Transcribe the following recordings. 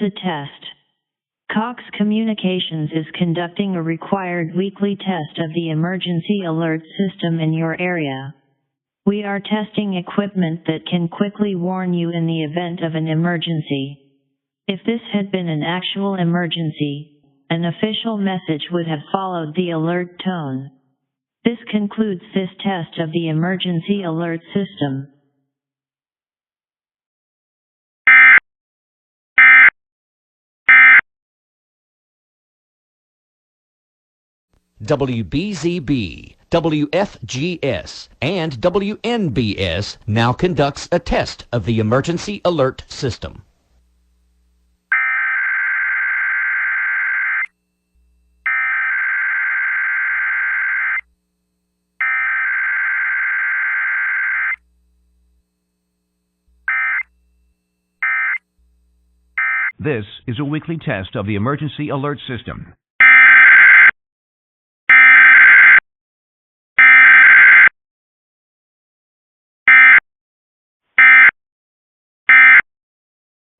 is a test. Cox Communications is conducting a required weekly test of the emergency alert system in your area. We are testing equipment that can quickly warn you in the event of an emergency. If this had been an actual emergency, an official message would have followed the alert tone. This concludes this test of the emergency alert system. WBZB, WFGS, and WNBS now conducts a test of the emergency alert system. This is a weekly test of the emergency alert system.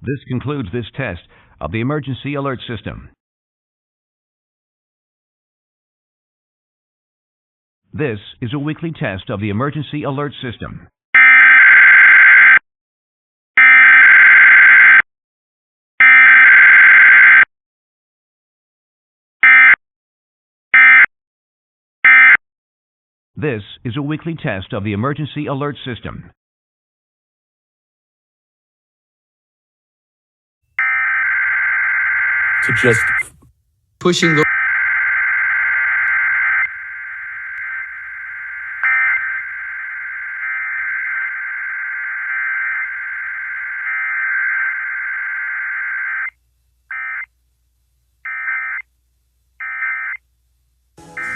This concludes this test of the emergency alert system. This is a weekly test of the emergency alert system. This is a weekly test of the emergency alert system. To just pushing the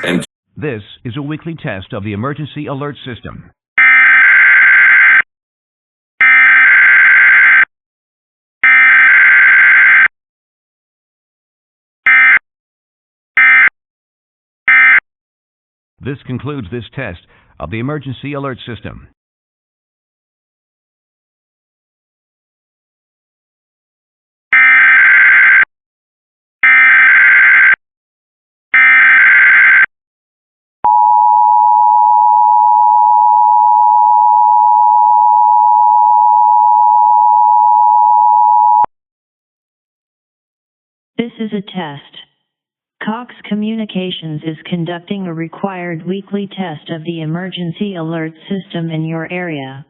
and This is a weekly test of the emergency alert system. This concludes this test of the emergency alert system. This is a test. Cox Communications is conducting a required weekly test of the emergency alert system in your area.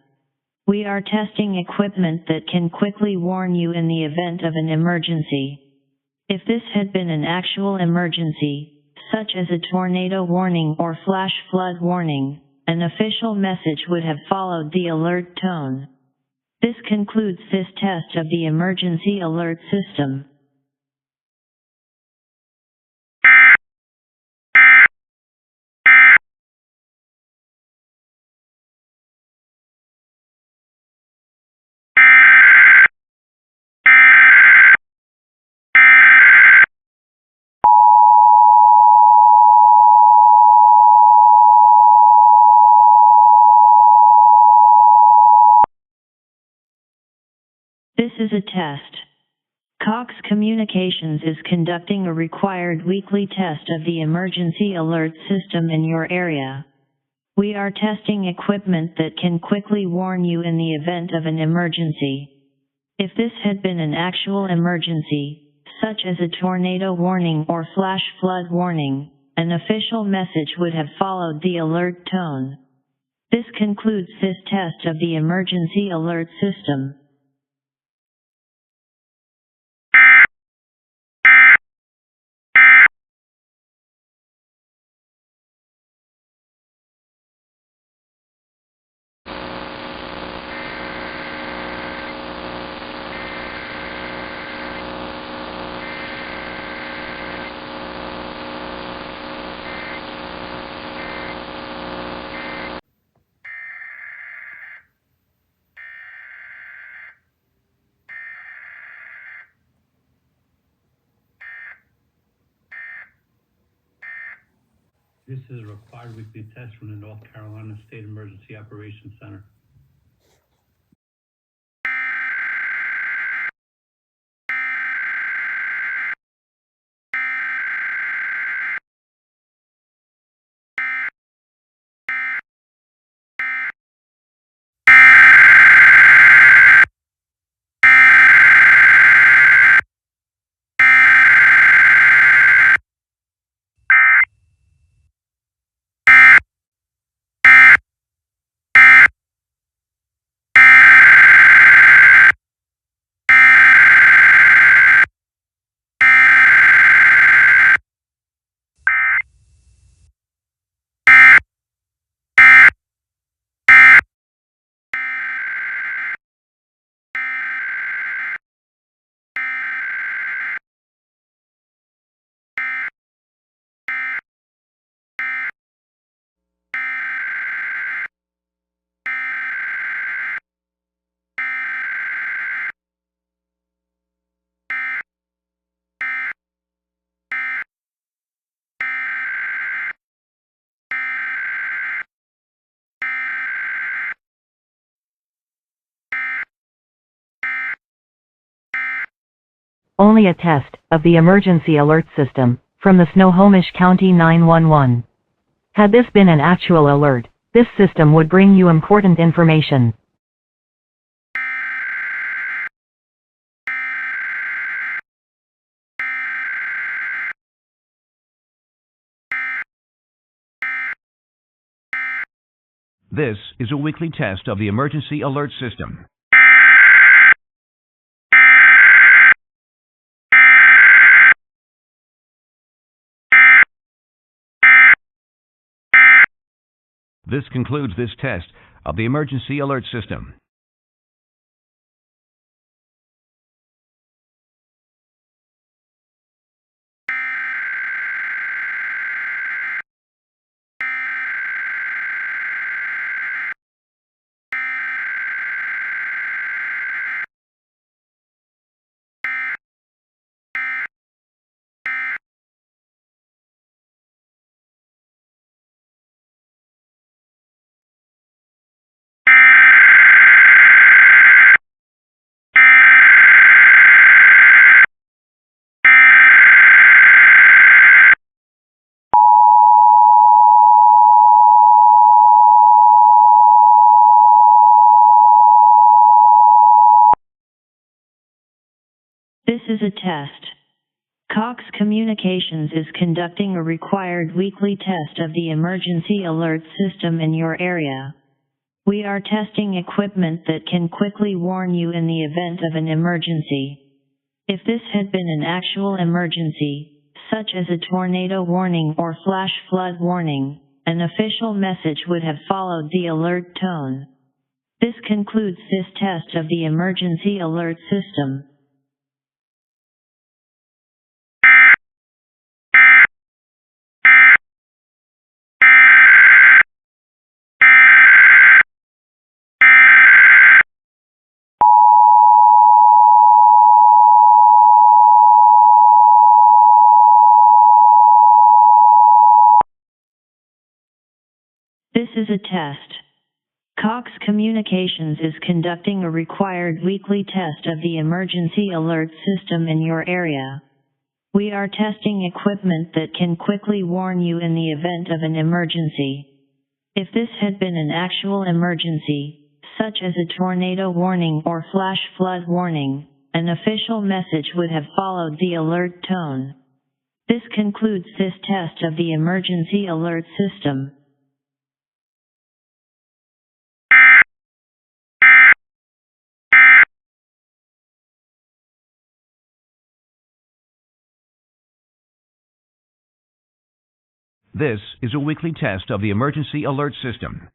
We are testing equipment that can quickly warn you in the event of an emergency. If this had been an actual emergency, such as a tornado warning or flash flood warning, an official message would have followed the alert tone. This concludes this test of the emergency alert system. This is a test. Cox Communications is conducting a required weekly test of the emergency alert system in your area. We are testing equipment that can quickly warn you in the event of an emergency. If this had been an actual emergency, such as a tornado warning or flash flood warning, an official message would have followed the alert tone. This concludes this test of the emergency alert system. This is a required weekly test from the North Carolina State Emergency Operations Center. Only a test of the emergency alert system from the Snohomish County 911. Had this been an actual alert, this system would bring you important information. This is a weekly test of the emergency alert system. This concludes this test of the emergency alert system. This is a test. Cox Communications is conducting a required weekly test of the emergency alert system in your area. We are testing equipment that can quickly warn you in the event of an emergency. If this had been an actual emergency, such as a tornado warning or flash flood warning, an official message would have followed the alert tone. This concludes this test of the emergency alert system. This is a test. Cox Communications is conducting a required weekly test of the emergency alert system in your area. We are testing equipment that can quickly warn you in the event of an emergency. If this had been an actual emergency, such as a tornado warning or flash flood warning, an official message would have followed the alert tone. This concludes this test of the emergency alert system. This is a weekly test of the emergency alert system.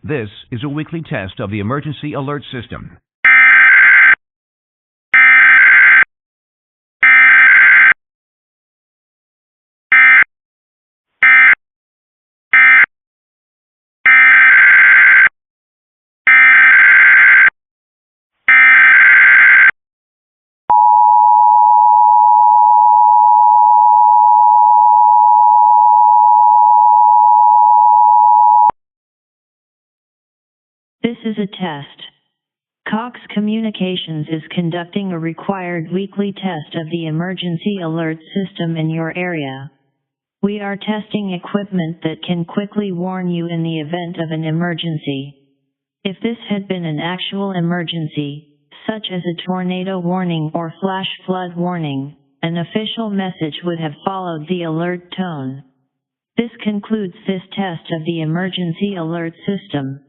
This is a weekly test of the emergency alert system. This is a test. Cox Communications is conducting a required weekly test of the emergency alert system in your area. We are testing equipment that can quickly warn you in the event of an emergency. If this had been an actual emergency, such as a tornado warning or flash flood warning, an official message would have followed the alert tone. This concludes this test of the emergency alert system.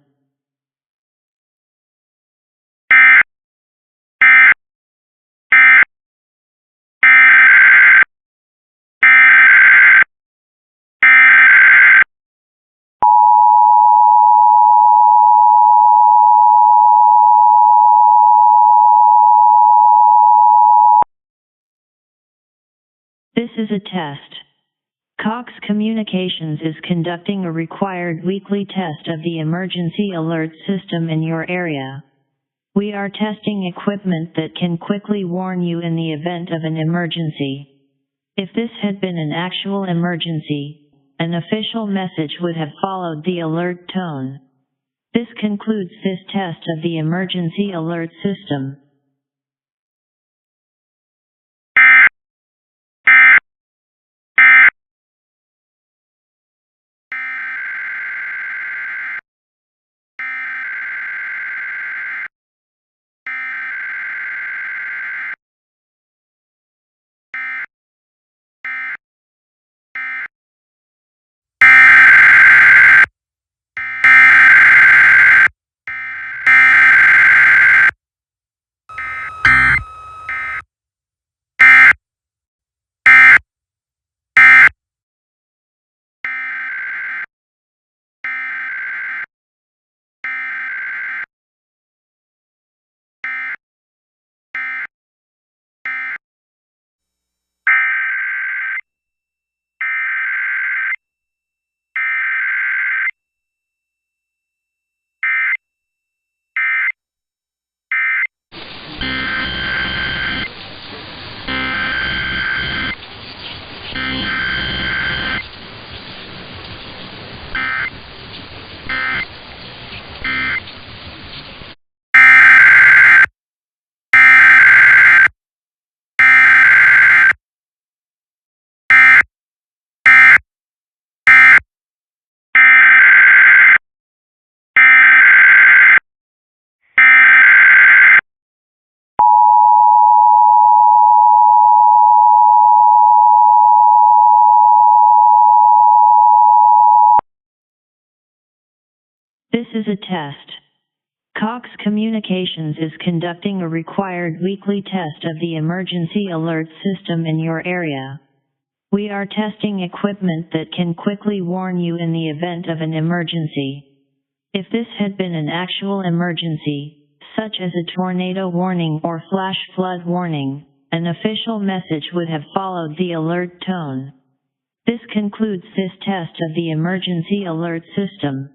This is a test. Cox Communications is conducting a required weekly test of the emergency alert system in your area. We are testing equipment that can quickly warn you in the event of an emergency. If this had been an actual emergency, an official message would have followed the alert tone. This concludes this test of the emergency alert system. This is a test. Cox Communications is conducting a required weekly test of the emergency alert system in your area. We are testing equipment that can quickly warn you in the event of an emergency. If this had been an actual emergency, such as a tornado warning or flash flood warning, an official message would have followed the alert tone. This concludes this test of the emergency alert system.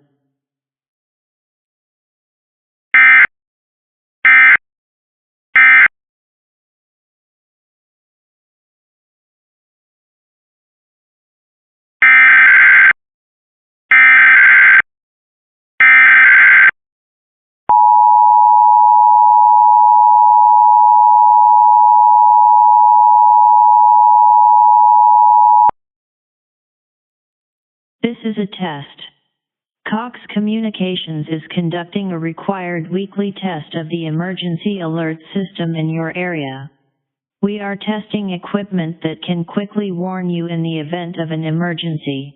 This is a test. Cox Communications is conducting a required weekly test of the emergency alert system in your area. We are testing equipment that can quickly warn you in the event of an emergency.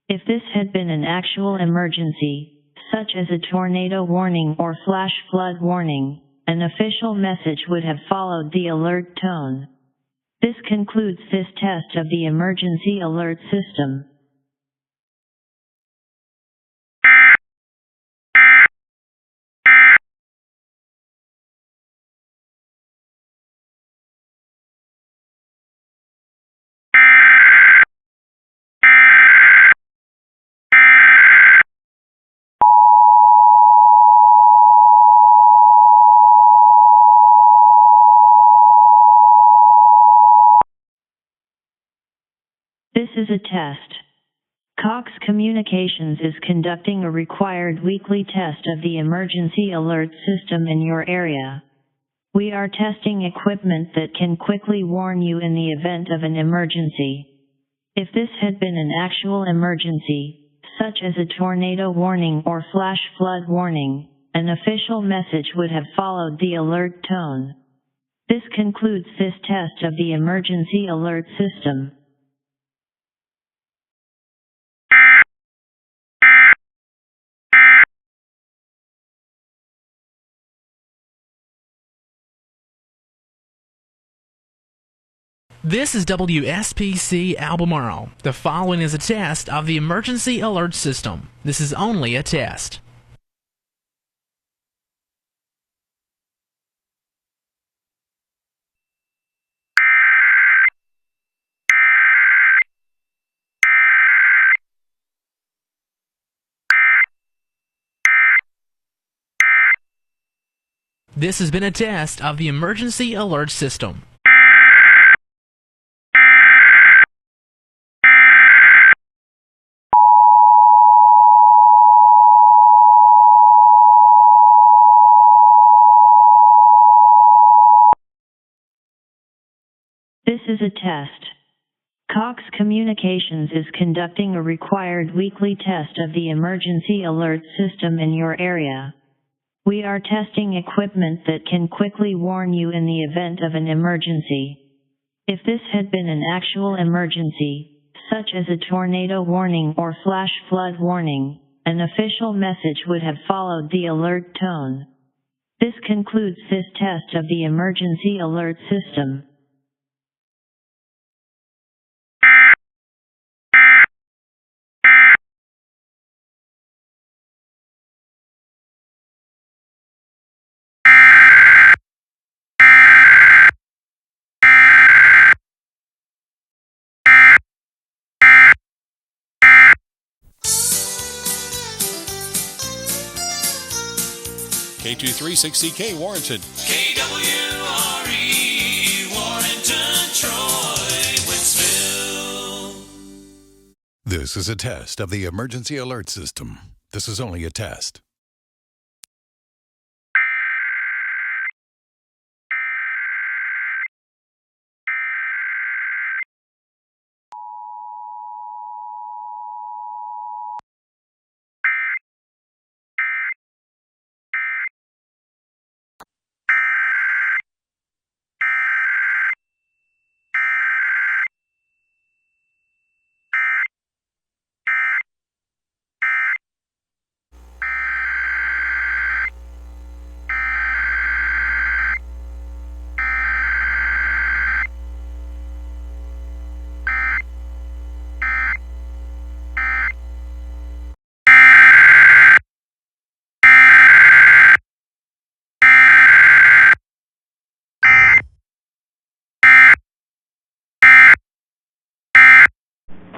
If this had been an actual emergency, such as a tornado warning or flash flood warning, an official message would have followed the alert tone. This concludes this test of the emergency alert system. This is a test. Cox Communications is conducting a required weekly test of the emergency alert system in your area. We are testing equipment that can quickly warn you in the event of an emergency. If this had been an actual emergency, such as a tornado warning or flash flood warning, an official message would have followed the alert tone. This concludes this test of the emergency alert system. This is WSPC Albemarle. The following is a test of the emergency alert system. This is only a test. This has been a test of the emergency alert system. This is a test. Cox Communications is conducting a required weekly test of the emergency alert system in your area. We are testing equipment that can quickly warn you in the event of an emergency. If this had been an actual emergency, such as a tornado warning or flash flood warning, an official message would have followed the alert tone. This concludes this test of the emergency alert system. K236CK Warrenton. KWRE Warrenton, Troy, Wentzville. This is a test of the emergency alert system. This is only a test.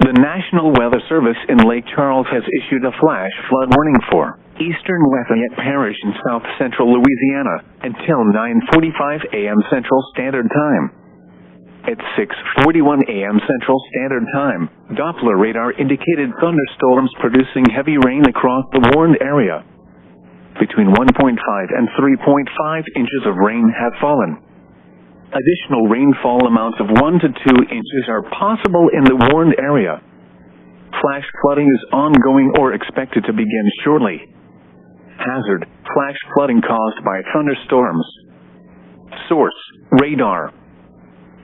The National Weather Service in Lake Charles has issued a flash flood warning for eastern Lafayette Parish in south central Louisiana until 9:45 a.m. Central Standard Time. At 6:41 a.m. Central Standard Time, Doppler radar indicated thunderstorms producing heavy rain across the warned area. Between 1.5 and 3.5 inches of rain have fallen. Additional rainfall amounts of 1 to 2 inches are possible in the warned area. Flash flooding is ongoing or expected to begin shortly. Hazard: flash flooding caused by thunderstorms. Source: radar.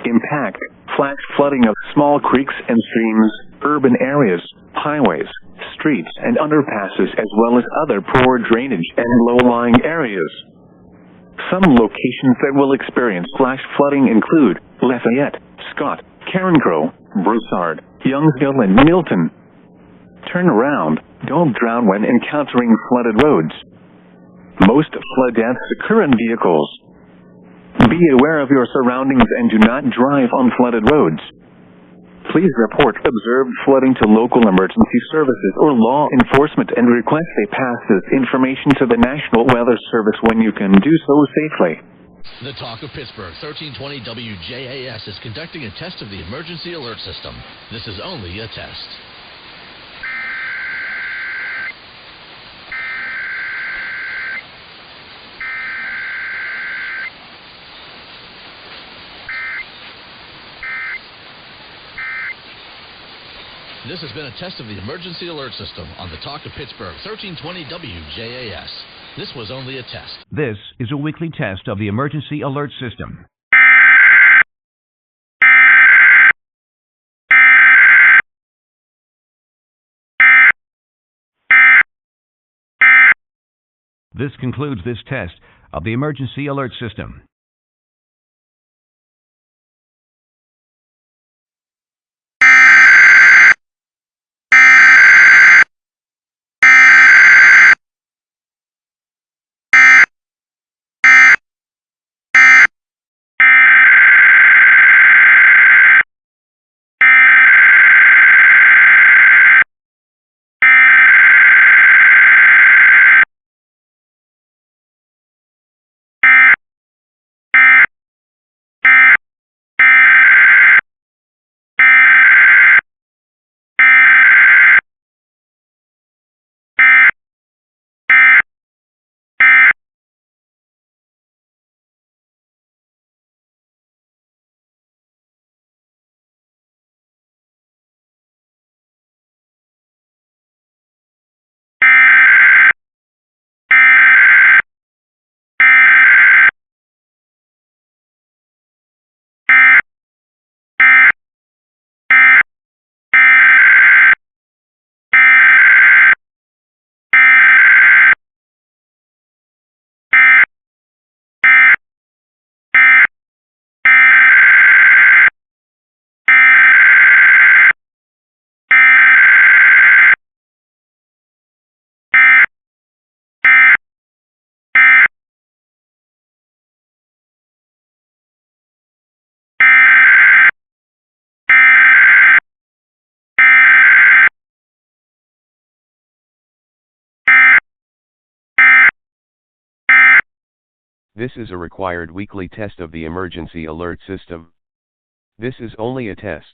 Impact: flash flooding of small creeks and streams, urban areas, highways, streets, and underpasses, as well as other poor drainage and low-lying areas. Some locations that will experience flash flooding include Lafayette, Scott, Carencro, Broussard, Youngsville, and Milton. Turn around. Don't drown when encountering flooded roads. Most flood deaths occur in vehicles. Be aware of your surroundings and do not drive on flooded roads. Please report observed flooding to local emergency services or law enforcement and request they pass this information to the National Weather Service when you can do so safely. The Talk of Pittsburgh, 1320 WJAS, is conducting a test of the emergency alert system. This is only a test. This has been a test of the emergency alert system on the Talk of Pittsburgh, 1320 WJAS. This was only a test. This is a weekly test of the emergency alert system. This concludes this test of the emergency alert system. This is a required weekly test of the emergency alert system. This is only a test.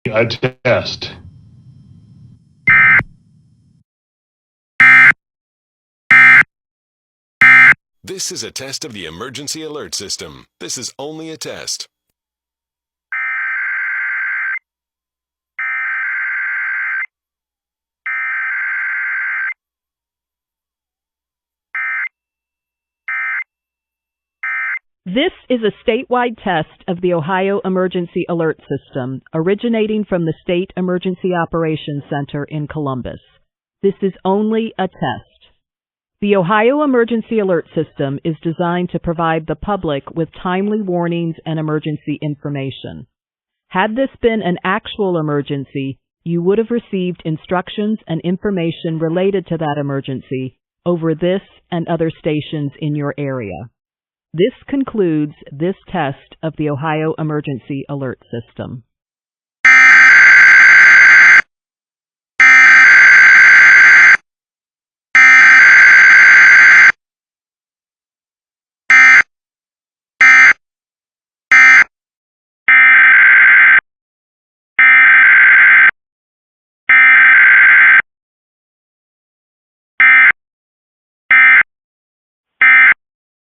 A test. This is a test of the emergency alert system. This is only a test. This is a statewide test of the Ohio Emergency Alert System, originating from the State Emergency Operations Center in Columbus. This is only a test. The Ohio Emergency Alert System is designed to provide the public with timely warnings and emergency information. Had this been an actual emergency, you would have received instructions and information related to that emergency over this and other stations in your area. This concludes this test of the Ohio Emergency Alert System.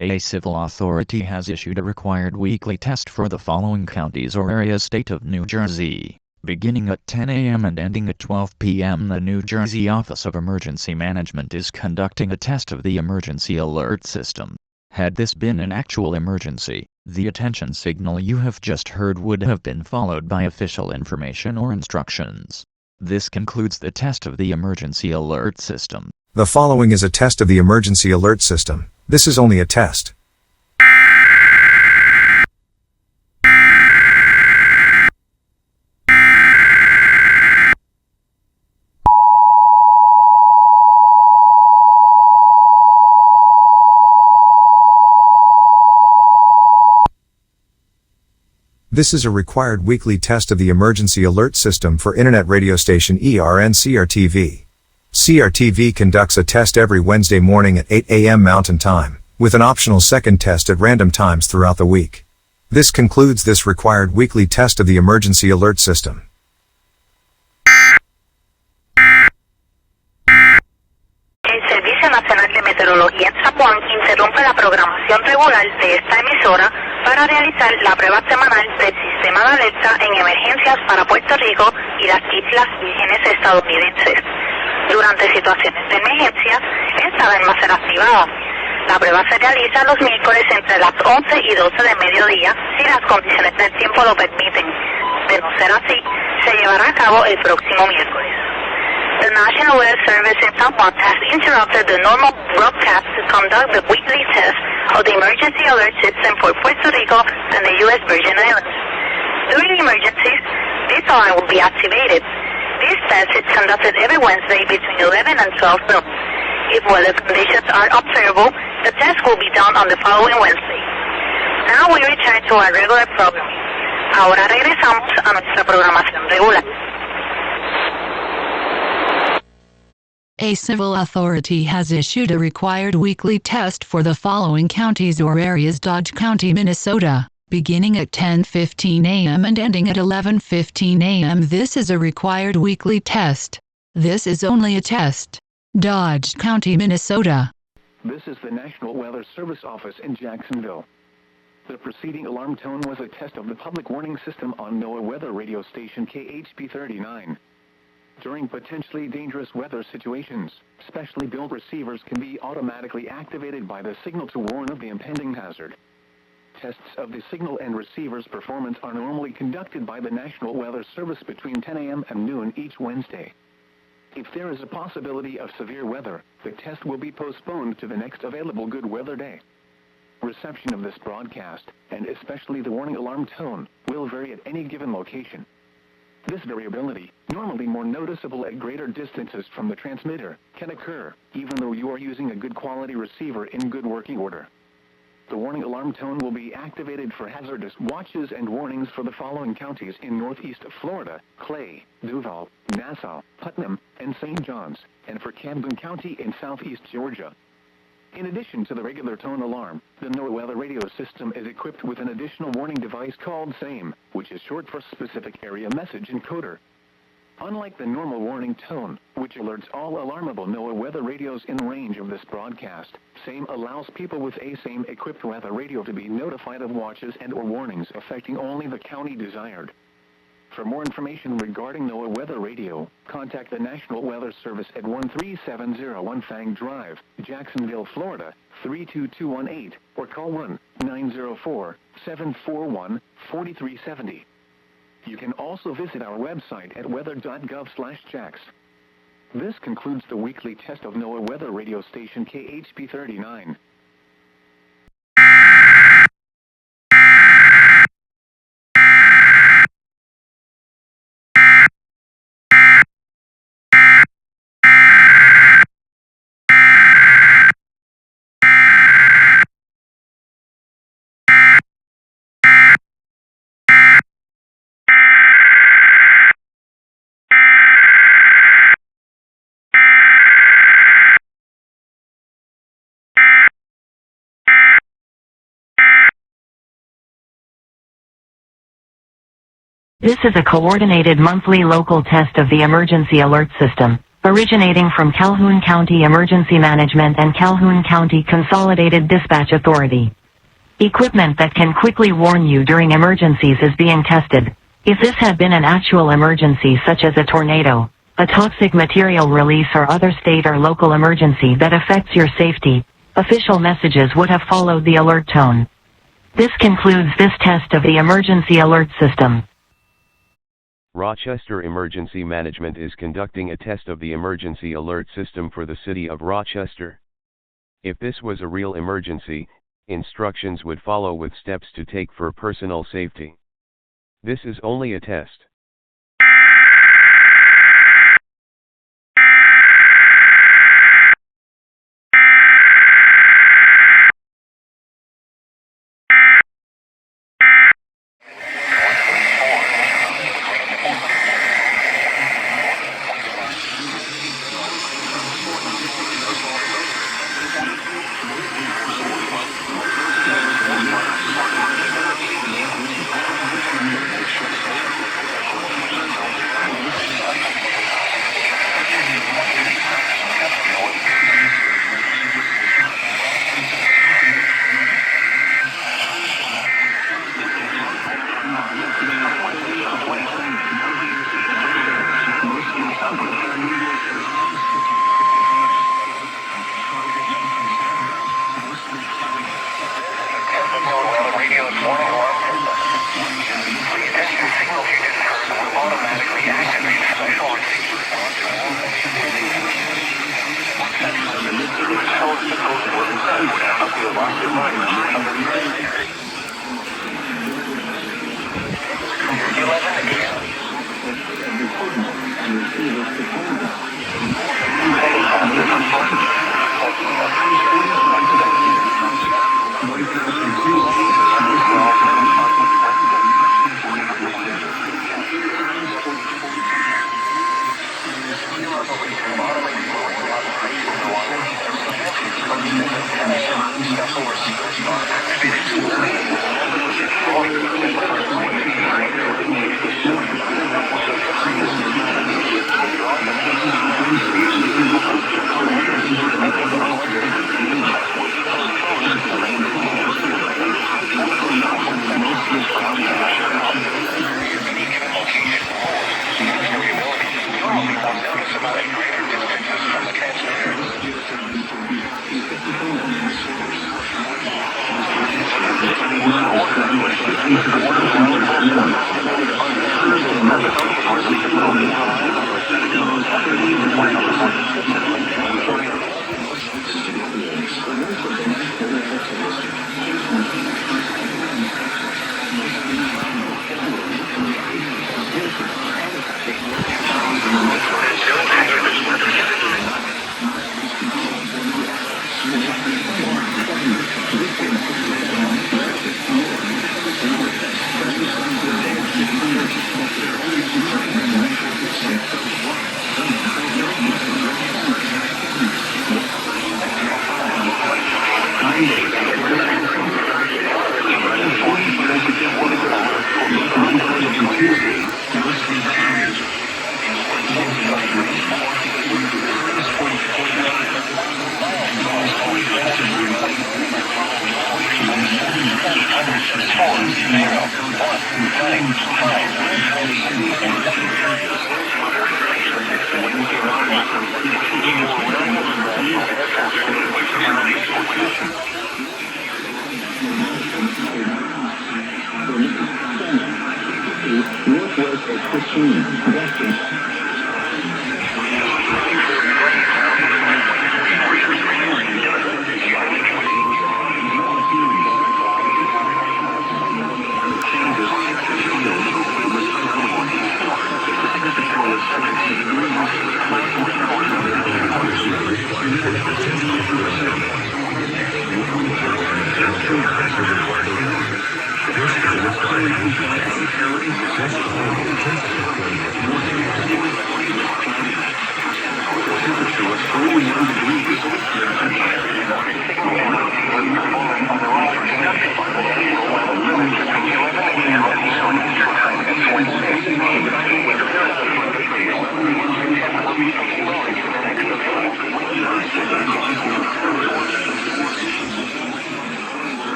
A civil authority has issued a required weekly test for the following counties or areas: state of New Jersey. Beginning at 10 a.m. and ending at 12 p.m., the New Jersey Office of Emergency Management is conducting a test of the emergency alert system. Had this been an actual emergency, the attention signal you have just heard would have been followed by official information or instructions. This concludes the test of the emergency alert system. The following is a test of the emergency alert system. This is only a test. This is a required weekly test of the emergency alert system for internet radio station ERN CRTV. CRTV conducts a test every Wednesday morning at 8 a.m. Mountain Time, with an optional second test at random times throughout the week. This concludes this required weekly test of the emergency alert system. El Servicio Nacional de Meteorología en San Juan interrumpe la programación regular de esta emisora para realizar la prueba semanal del sistema de alerta en emergencias para Puerto Rico y las Islas Vírgenes estadounidenses. Durante situaciones de emergencia, esta alarma será activada. La prueba se realiza los miércoles entre las 11 y 12 de mediodía si las condiciones del tiempo lo permiten. De no ser así, se llevará a cabo el próximo miércoles. The National Weather Service in San Juan has interrupted the normal broadcast to conduct the weekly test of the emergency alert system for Puerto Rico and the U.S. Virgin Islands. During emergencies, this alarm will be activated. This test is conducted every Wednesday between 11 and 12 noon. If weather conditions are unfavorable, the test will be done on the following Wednesday. Now we return to our regular programming. Ahora regresamos a nuestra programación regular. A civil authority has issued a required weekly test for the following counties or areas: Dodge County, Minnesota, beginning at 10:15 a.m. and ending at 11:15 a.m. This is a required weekly test. This is only a test. Dodge County, Minnesota. This is the National Weather Service office in Jacksonville. The preceding alarm tone was a test of the public warning system on NOAA weather radio station KHP 39. During potentially dangerous weather situations, specially built receivers can be automatically activated by the signal to warn of the impending hazard. Tests of the signal and receiver's performance are normally conducted by the National Weather Service between 10 a.m. and noon each Wednesday. If there is a possibility of severe weather, the test will be postponed to the next available good weather day. Reception of this broadcast, and especially the warning alarm tone, will vary at any given location. This variability, normally more noticeable at greater distances from the transmitter, can occur even though you are using a good quality receiver in good working order. The warning alarm tone will be activated for hazardous watches and warnings for the following counties in northeast Florida: Clay, Duval, Nassau, Putnam, and St. John's, and for Camden County in southeast Georgia. In addition to the regular tone alarm, the NOAA weather radio system is equipped with an additional warning device called SAME, which is short for Specific Area Message Encoder. Unlike the normal warning tone, which alerts all alarmable NOAA weather radios in range of this broadcast, SAME allows people with a SAME-equipped weather radio to be notified of watches and/or warnings affecting only the county desired. For more information regarding NOAA weather radio, contact the National Weather Service at 13701 Fang Drive, Jacksonville, Florida, 32218, or call 1-904-741-4370. You can also visit our website at weather.gov/jacks. This concludes the weekly test of NOAA weather radio station KHP 39. This is a coordinated monthly local test of the emergency alert system, originating from Calhoun County Emergency Management and Calhoun County Consolidated Dispatch Authority. Equipment that can quickly warn you during emergencies is being tested. If this had been an actual emergency such as a tornado, a toxic material release or other state or local emergency that affects your safety, official messages would have followed the alert tone. This concludes this test of the emergency alert system. Rochester Emergency Management is conducting a test of the emergency alert system for the city of Rochester. If this was a real emergency, instructions would follow with steps to take for personal safety. This is only a test.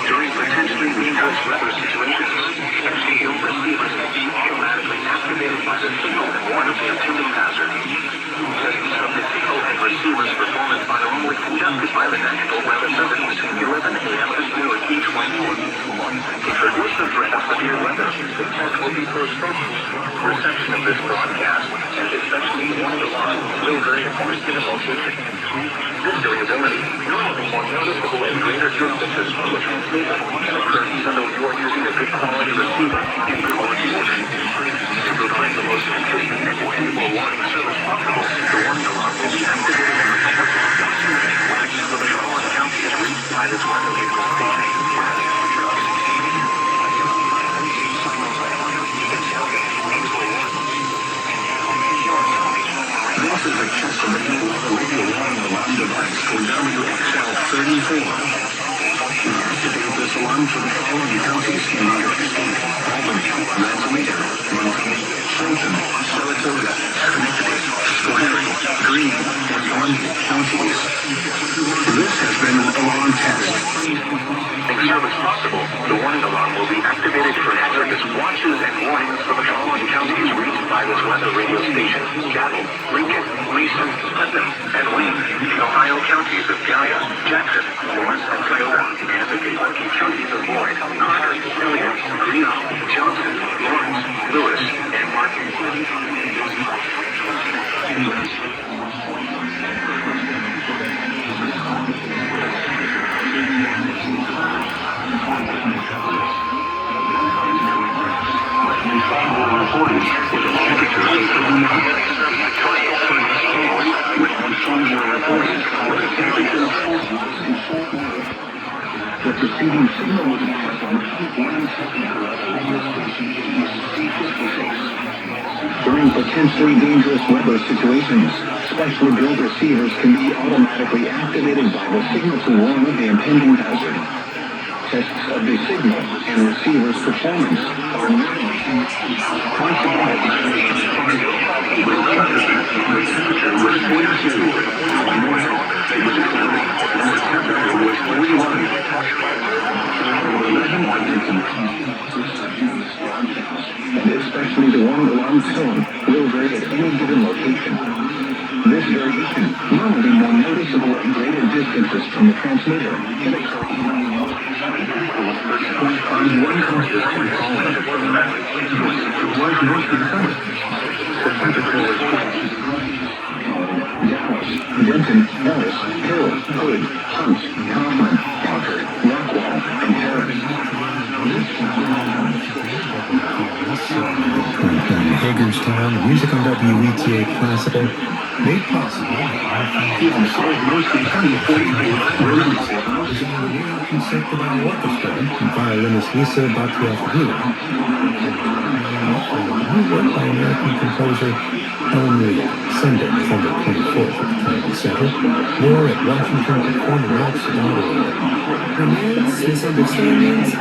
During potentially dangerous weather situations, especially ill receivers may be automatically activated by the signal and warn of the impending hazard. Tests of the signal and receiver's performance are normally conducted by the National Weather Service between 11 a.m. and noon each Wednesday. To reduce the threat of severe weather, the test will be postponed. Reception of this broadcast, and especially the warning alarm, will vary according to the location. This variability, normally more noticeable at greater distances from the transmitter, can occur even though you are using a good quality receiver in good order. To provide the most consistent and dependable warning service possible, the warning alarm will be activated in the watches of the Shearon County is reached by this weather radio station. This is a test of the new radio warning alarm device for WXL34. We activate this alarm for the following counties in New York State: Albany, Manzanita, Montgomery, Fulton, Saratoga, Schenectady, Squire, Greene, and Orange counties. This has been an alarm test. Make service possible, the warning alarm will be activated for hazardous watches and warnings for the following counties reached by this weather radio station: Seattle, Lincoln, Mason, Putnam, and Wayne, the Ohio counties of Gallia, Jackson, Lawrence, and Toyota, and the Kentucky counties of Lloyd, Carter, Elliott, Reno, Johnson, Lawrence, Lewis, and Martin. The preceding signal was passed on during potentially dangerous weather situations. Specially built receivers can be automatically activated by the signal to warn of the impending hazard. Tests of the signal and receiver's performance are and especially the warning alarm tone will vary at any given location. This variation, normally more noticeable at greater distances from the transmitter, can occur on one consistent call. Dallas, Denton, Ellis, Hill, Hood, Hunt, Kaufman, Parker, Rockwall, and Harris. From Hagerstown, music on WETA Classical, made possible by Concertgebouw Orchestra and violinist Lisa Bakiafvili. New work by American composer Helen Reed, Sunday, November 24th at the Kennedy Center. More at WashingtonPerformingArts.org. Romance, misunderstandings.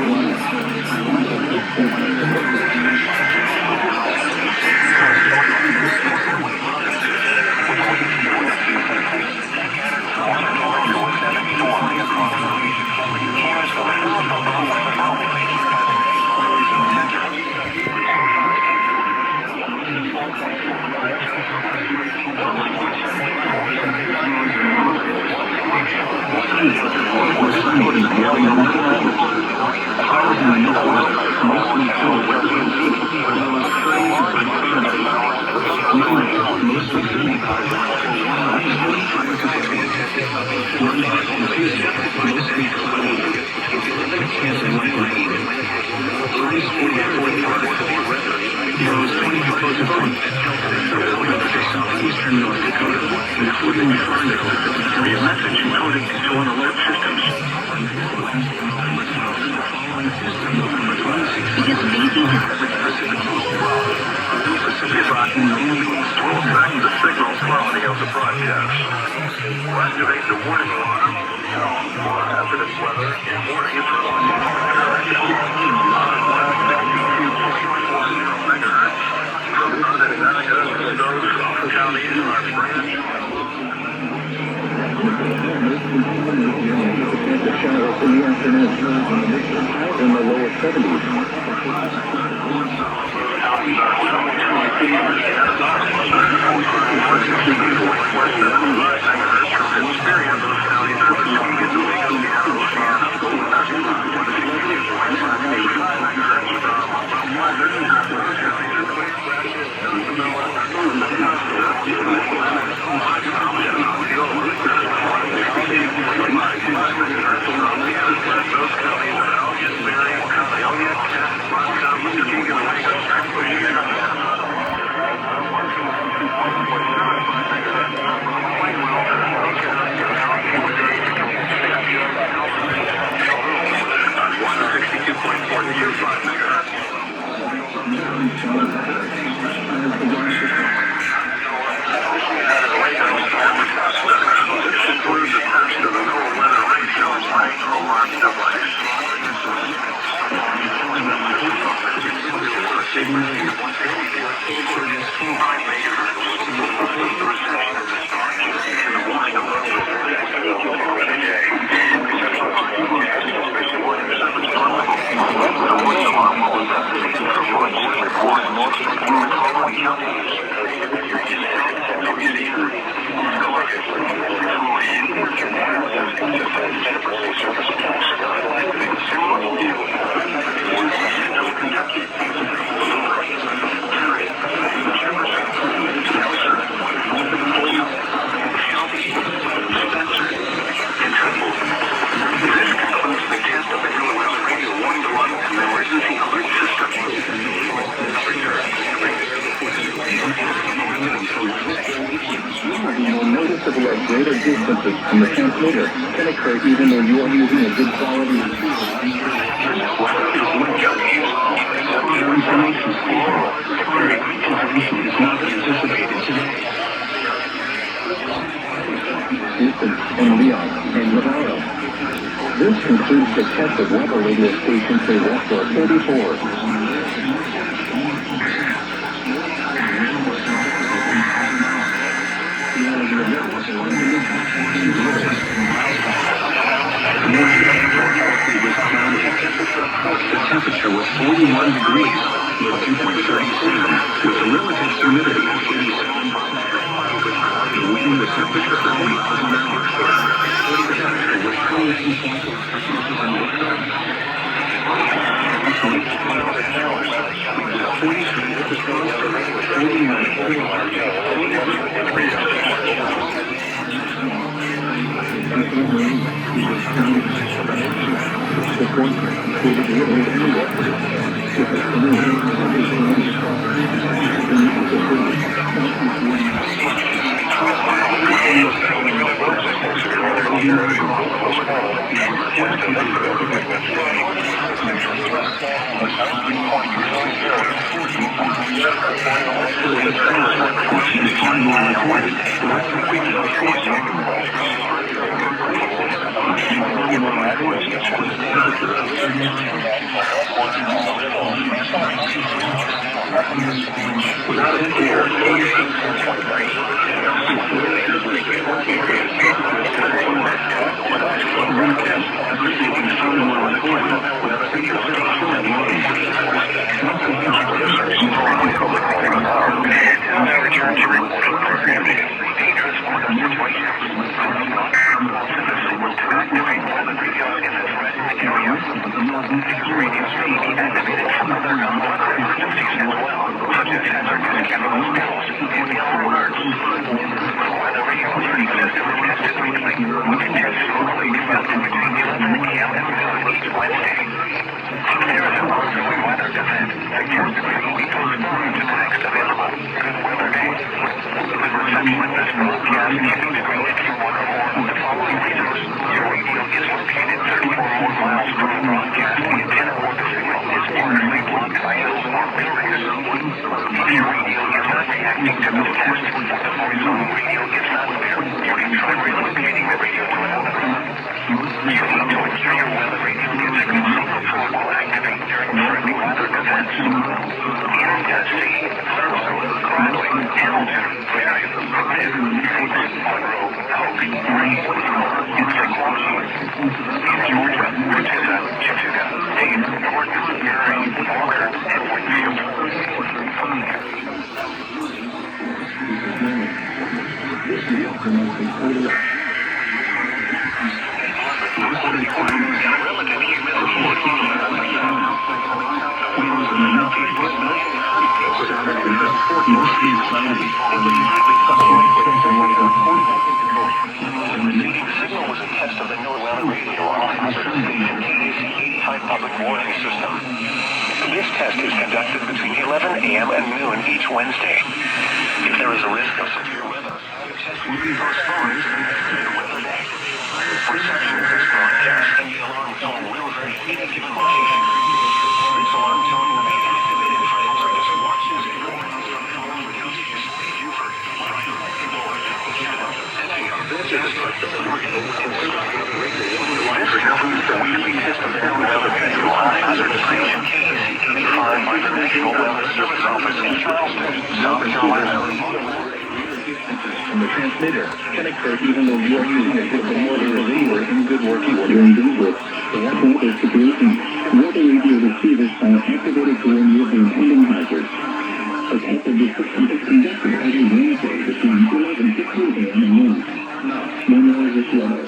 Noticeable at greater distances from the transmitter can occur even though you are using a good quality Houston and Leon and Navarro. This concludes the test of weather radio station for Westlaw 34. The temperature was 41 degrees, with 2.36, with a relative humidity of 87%. The wind, the temperature, 30 miles an hour. The temperature was The This radio may be activated for other non-weather emergencies as well, such as hazardous chemical spills and yellow alerts. The weather radio alerting system is tested weekly, with tests normally conducted between 11 a.m. and noon each Wednesday. If there is an ongoing weather event, the test will be postponed to the next available good weather day. The reception of this broadcast can be disconnected from one or more of the following reasons. Your radio is located 34 more miles from the broadcast. The antenna or the signal is partially blocked by hills or buildings. If your radio is not reacting to this test, or the voice on the radio is not clear, you can try relocating the radio to another room. You need to ensure your weather radio gets a good signal so it will activate during threatening weather events. In Dusty, Thurlow, Gradway, Hamilton, Marion, Pitt, Phoenix, Monroe, Polk, Reed, Aurora, and Sequatchie. In Georgia, Catoosa, Chattooga, Dade, Norton, Erie, Walker, and Whitfield. This deal promotes the total relative humidity is signal was a test of the New Atlanta radio on hazardous station KAC-85 public warning system. This test is conducted between 11 a.m. and noon each Wednesday. If there is a risk of severe weather, the test will be postponed to the next weather day. Reception of this broadcast and the alarm tone will vary at any given location. This alarm tone will be activated for hazardous watches and warnings from the following counties: Beaufort, Bryan, Lord, Chatham, Effingham, Jasper, Oregon, and Scottsdale. This concludes the weekly test of the weather radio on hazardous station KAC-85 by the National Weather Service Office in Charleston, South Carolina. from the transmitter can occur even though you are using a good weather receiver in good working order. During these works, the weather situations, weather radio receivers are activated to warn you of the impending hazards. A test of the system is conducted every Wednesday between 11:15 a.m. and noon. Now is this weather.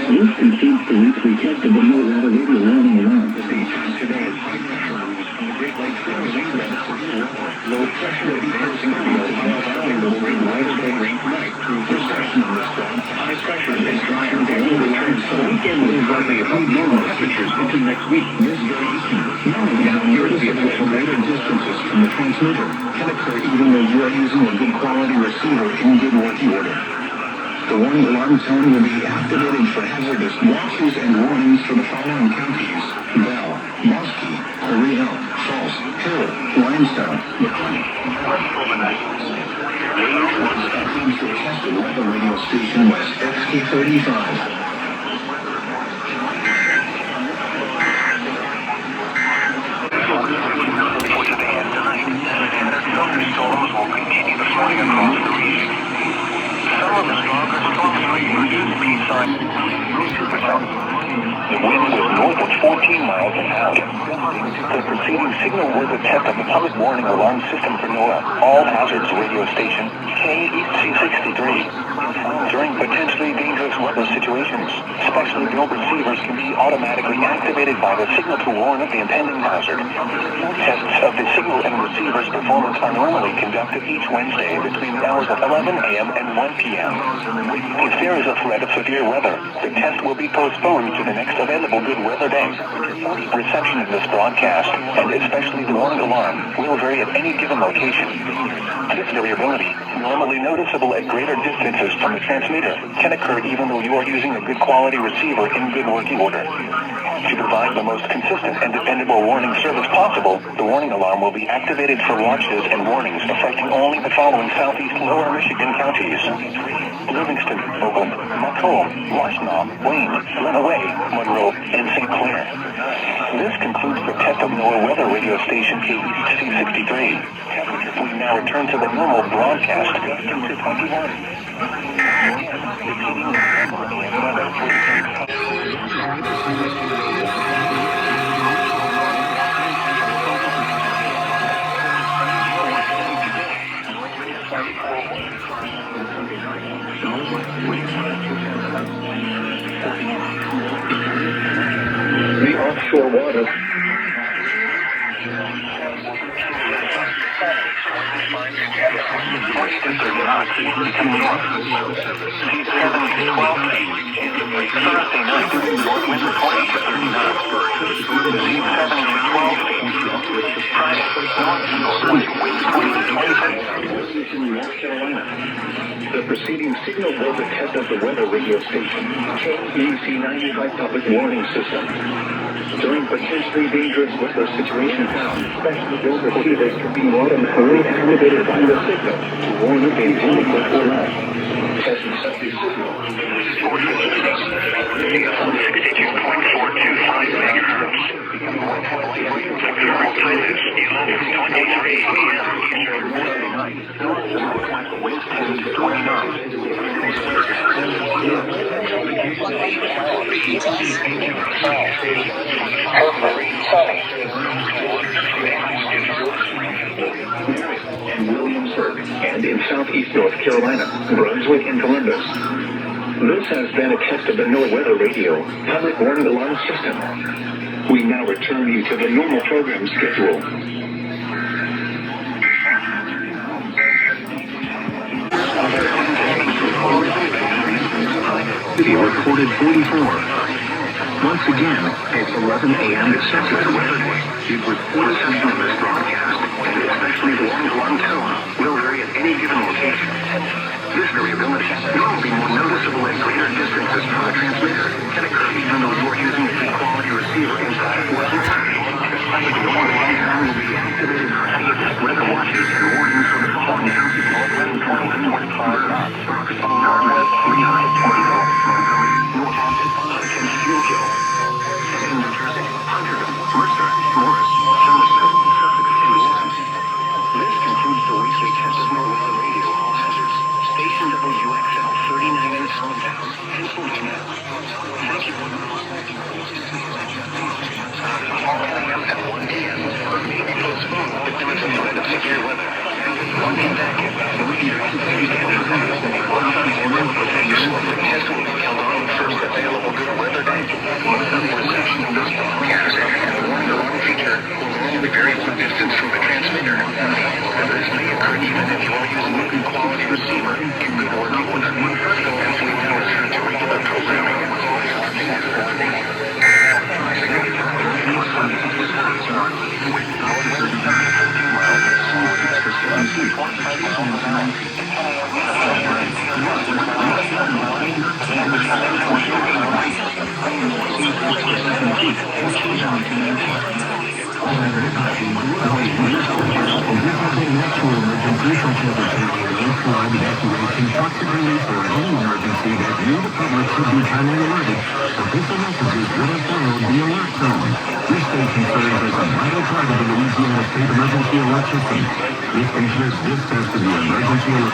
This concludes the weekly test of the New Atlanta radio warning alarm. Low pressure will be passing through the Ohio Valley will bring widespread rain tonight through recession in this storm. High pressure is dry and barely returns, so the weekend will likely above normal temperatures into next week. This very eastern. Down here is the official radio distances from the transmitter can occur even though you are using a good quality receiver in good working order. The warning alarm tone will be activated for hazardous watches and warnings for the following counties: Bell, Mosky, Rio, Falls, Hill, Limestone, McLean, West Overnight. That means the tested weather radio station was FK35. For today and tonight, scattered thunderstorms will continue this morning across the region. Some of the stronger storms may produce peace signs. The wind was north of 14 miles an hour. The preceding signal was a test of the public warning alarm system for NOAA, all hazards radio station KAC-63. During potentially dangerous weather situations, specially built receivers can be automatically activated by the signal to warn of the impending hazard. Tests of the signal and receiver's performance are normally conducted each Wednesday between the hours of 11 a.m. and 1 p.m. If there is a threat of severe weather, the test will be postponed to the next available good weather day. Reception of this broadcast, and especially the warning alarm, will vary at any given location. This variability, normally noticeable at greater distances from the transmitter, can occur even though you are using a good quality receiver in good working order. To provide the most consistent and dependable warning service possible, the warning alarm will be activated for watches and warnings affecting only the following southeast lower Michigan counties: Livingston, Oakland, Macomb, Washtenaw, Wayne, Lenawee, Monroe, and St. Clair. This concludes the test of NOAA weather radio station KAC-63. We now return to the normal broadcast. 21. The offshore water. The preceding signal was a test of the weather radio station, KEAC 95 public warning system. During potentially dangerous weather situations, special procedures can be automatically activated by the signal to warn against any weather alert. Test subject signal. 62.425 megahertz. Thermal time is 11:23 p.m. Wind speed 29. Williamsburg, and in southeast North Carolina, Brunswick and Columbus. This has been a test of the NOAA Weather Radio public warning alarm system. We now return you to the normal program schedule. Video recorded 44. Once again, it's 11 a.m. Central Weather Day. You've reported session of this broadcast, and especially the long tone, will vary at any given location. This variability will be more noticeable at greater distances from the transmitter, can occur even though you're using a quality receiver inside a weather area. The normal will be activated for any weather watches and warnings for the following counties: Dartmouth, Lehigh, Toledo, Montgomery, New Hampshire, Schuylkill, New Jersey, Hunter, Mercer, Morris, Somerset, Suffolk, and Warren. This concludes the weekly test of NOAA Weather Radio all hazards. Station WXL 39 in Allentown, Pennsylvania. Thank you. 4 a.m. and 1 p.m. may be postponed due to threat of severe weather. Looking back, the test will be held on the first available good weather day. Reception of this broadcast and warning alarm feature will normally vary one distance from the transmitter. This may occur even if you are using a good quality receiver in good working order. As we now return to regular programming. This station serves as a vital part of the Louisiana State Emergency Alert System. This includes this test of the emergency alert.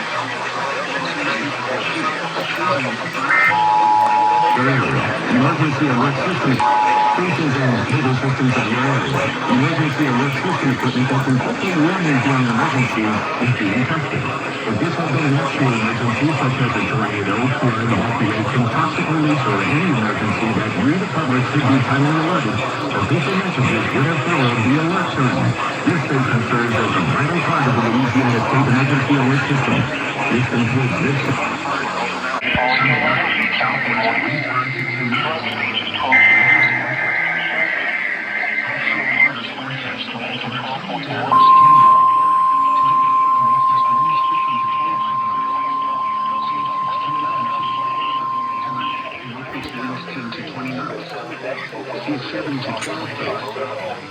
Emergency alert system. Stations and cable systems in your area. Emergency alert system equipment that can quickly warn you during an emergency is being tested. If this has been an actual emergency, such as a tornado, flood, evacuation, toxic release, or any emergency that your department should be timely alerted, official messages would have followed the alert sign. This station serves as a vital part of the Louisiana State Emergency Alert System. This includes this.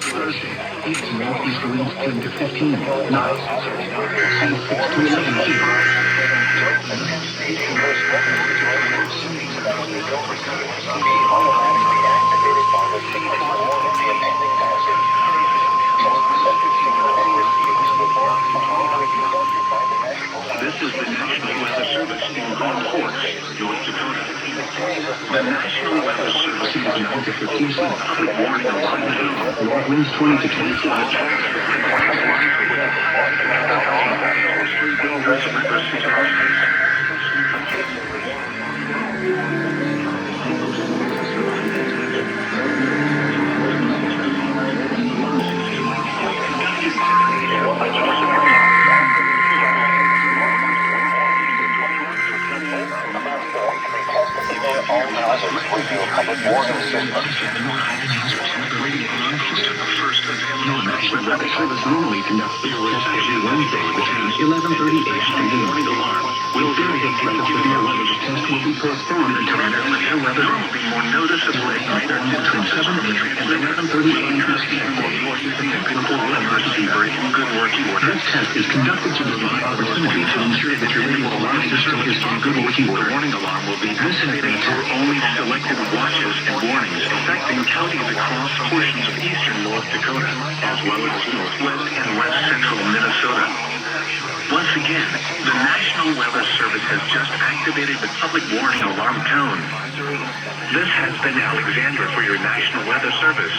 Thursday, east and northeast winds 10 to 15 knots. Seas 6 to 11 feet. This is the National Weather Service in The National Weather Service has announced a profusely public warning alarm. North winds 20 to 25. Dangerous weather situations. Weather Service normally conducts this test every Wednesday between 11:30 a.m. and the morning alarm. Will vary the severe weather. The test will be postponed until severe weather will be more noticeable at night or between 7 a.m. and 11:30 a.m. Emergency breaking good working order. This test is conducted to provide opportunity to ensure that your radio alarm system is in good working order. Warning alarm will be activated for only selected watches and warnings affecting counties across portions of eastern North Dakota, as well as northwest and west central Minnesota. Once again, the National Weather Service has just activated the public warning alarm tone. This has been Alexander for your National Weather Service.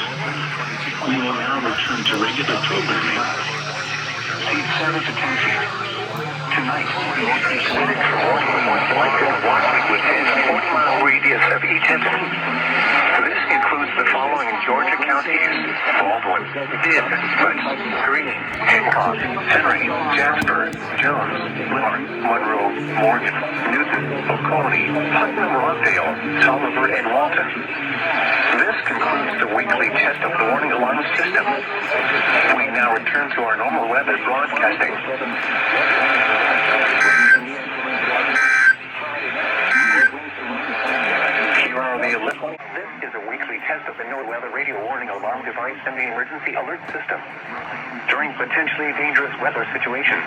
We will now return to regular programming. Seat service attention. Tonight, we will be committed for warning selected watches within a 40-mile radius of each incident. This includes the following Georgia counties: Baldwin, Bibb, Greene, Hancock, Henry, Jasper, Jones, Clark, Monroe, Morgan, Newton, Oconee, Putnam, Rockdale, Tolliver, and Walton. This concludes the weekly test of the warning alarm system. We now return to our normal weather broadcasting. Here are the alerts. This is a weekly test of the NOAA Weather Radio Warning Alarm device and the Emergency Alert System. During potentially dangerous weather situations,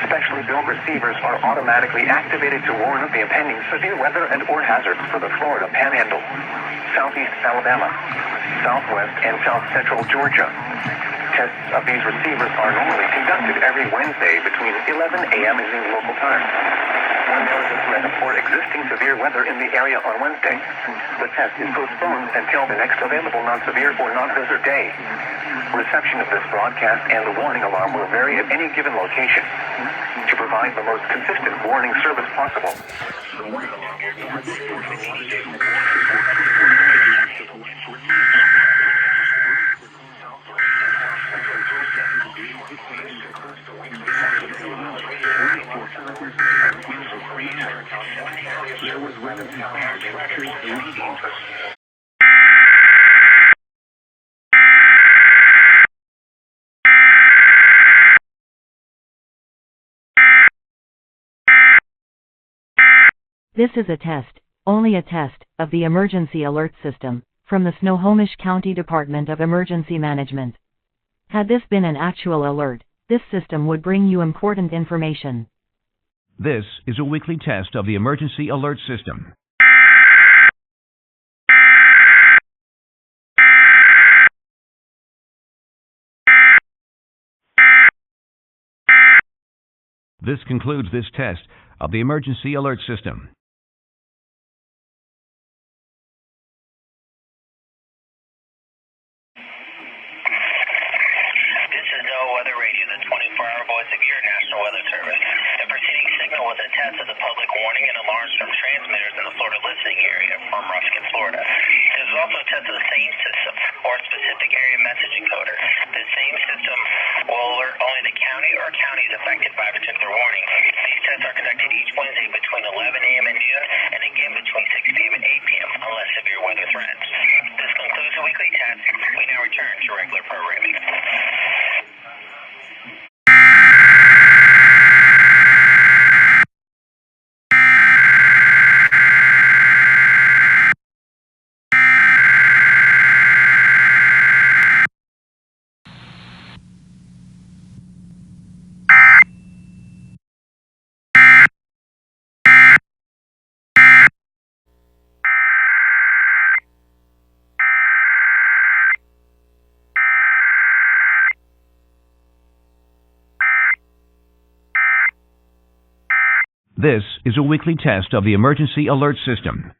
specially built receivers are automatically activated to warn of the impending severe weather and or hazards for the Florida Panhandle, Southeast Alabama, Southwest and South Central Georgia. Tests of these receivers are normally conducted every Wednesday between 11 a.m. and noon local time. When there is a threat or existing severe weather in the area on Wednesday, the test is postponed until the next available non-severe or non-blizzard day. Reception of this broadcast and the warning alarm will vary at any given location. To provide the most consistent warning service possible, This is a test, only a test, of the Emergency Alert System, from the Snohomish County Department of Emergency Management. Had this been an actual alert, this system would bring you important information. This is a weekly test of the Emergency Alert System. This concludes this test of the Emergency Alert System. This is NOAA Weather Radio, the 24-hour voice of your National Weather Service. The preceding signal was a test of the public warning and alarms from transmitters in the Florida listening area from Ruskin, Florida. This is also a test of the same system or specific area message encoder. The same system will alert only the county or counties affected by a particular warning. These tests are conducted each Wednesday between 11 a.m. and noon, and again between 6 p.m. and 8 p.m. unless severe weather threatens. This concludes the weekly test. We now return to regular programming. This is a weekly test of the Emergency Alert System.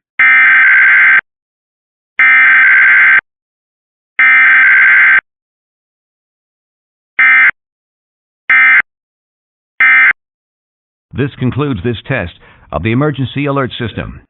This concludes this test of the emergency alert system.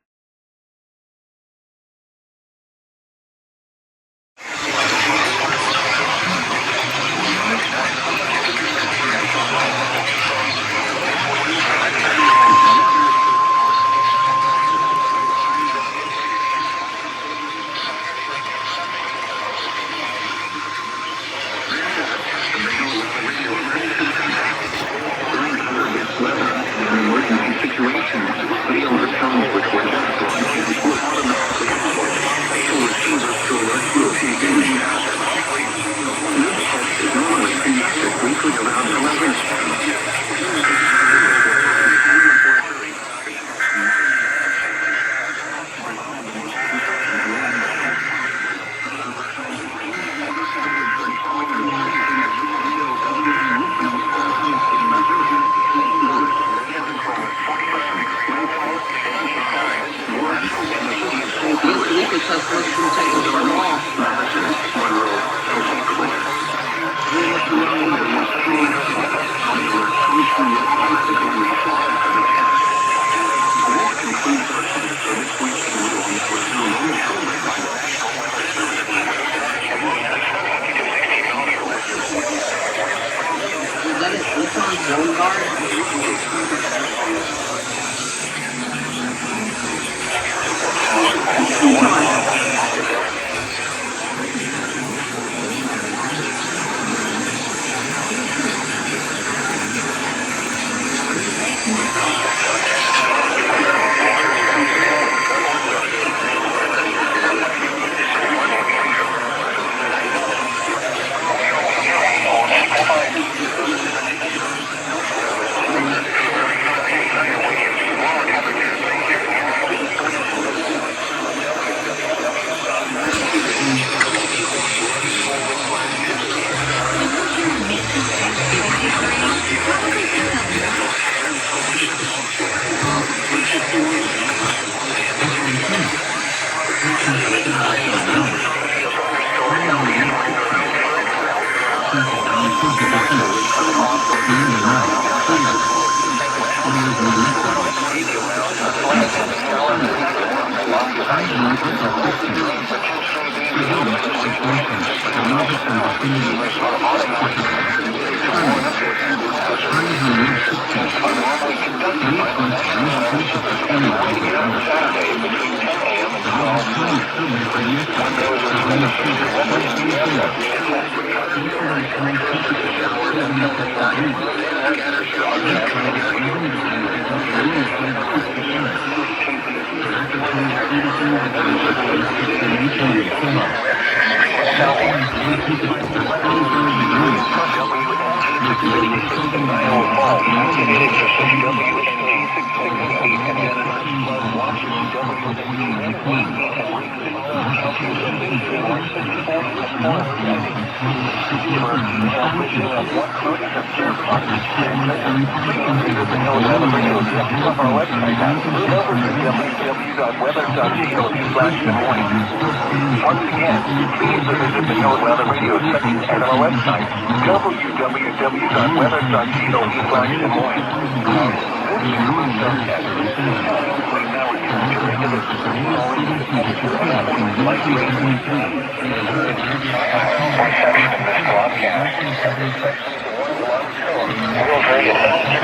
Once again, please visit the NOAA Weather Radio section at our website, www.weather.gov/Des Moines.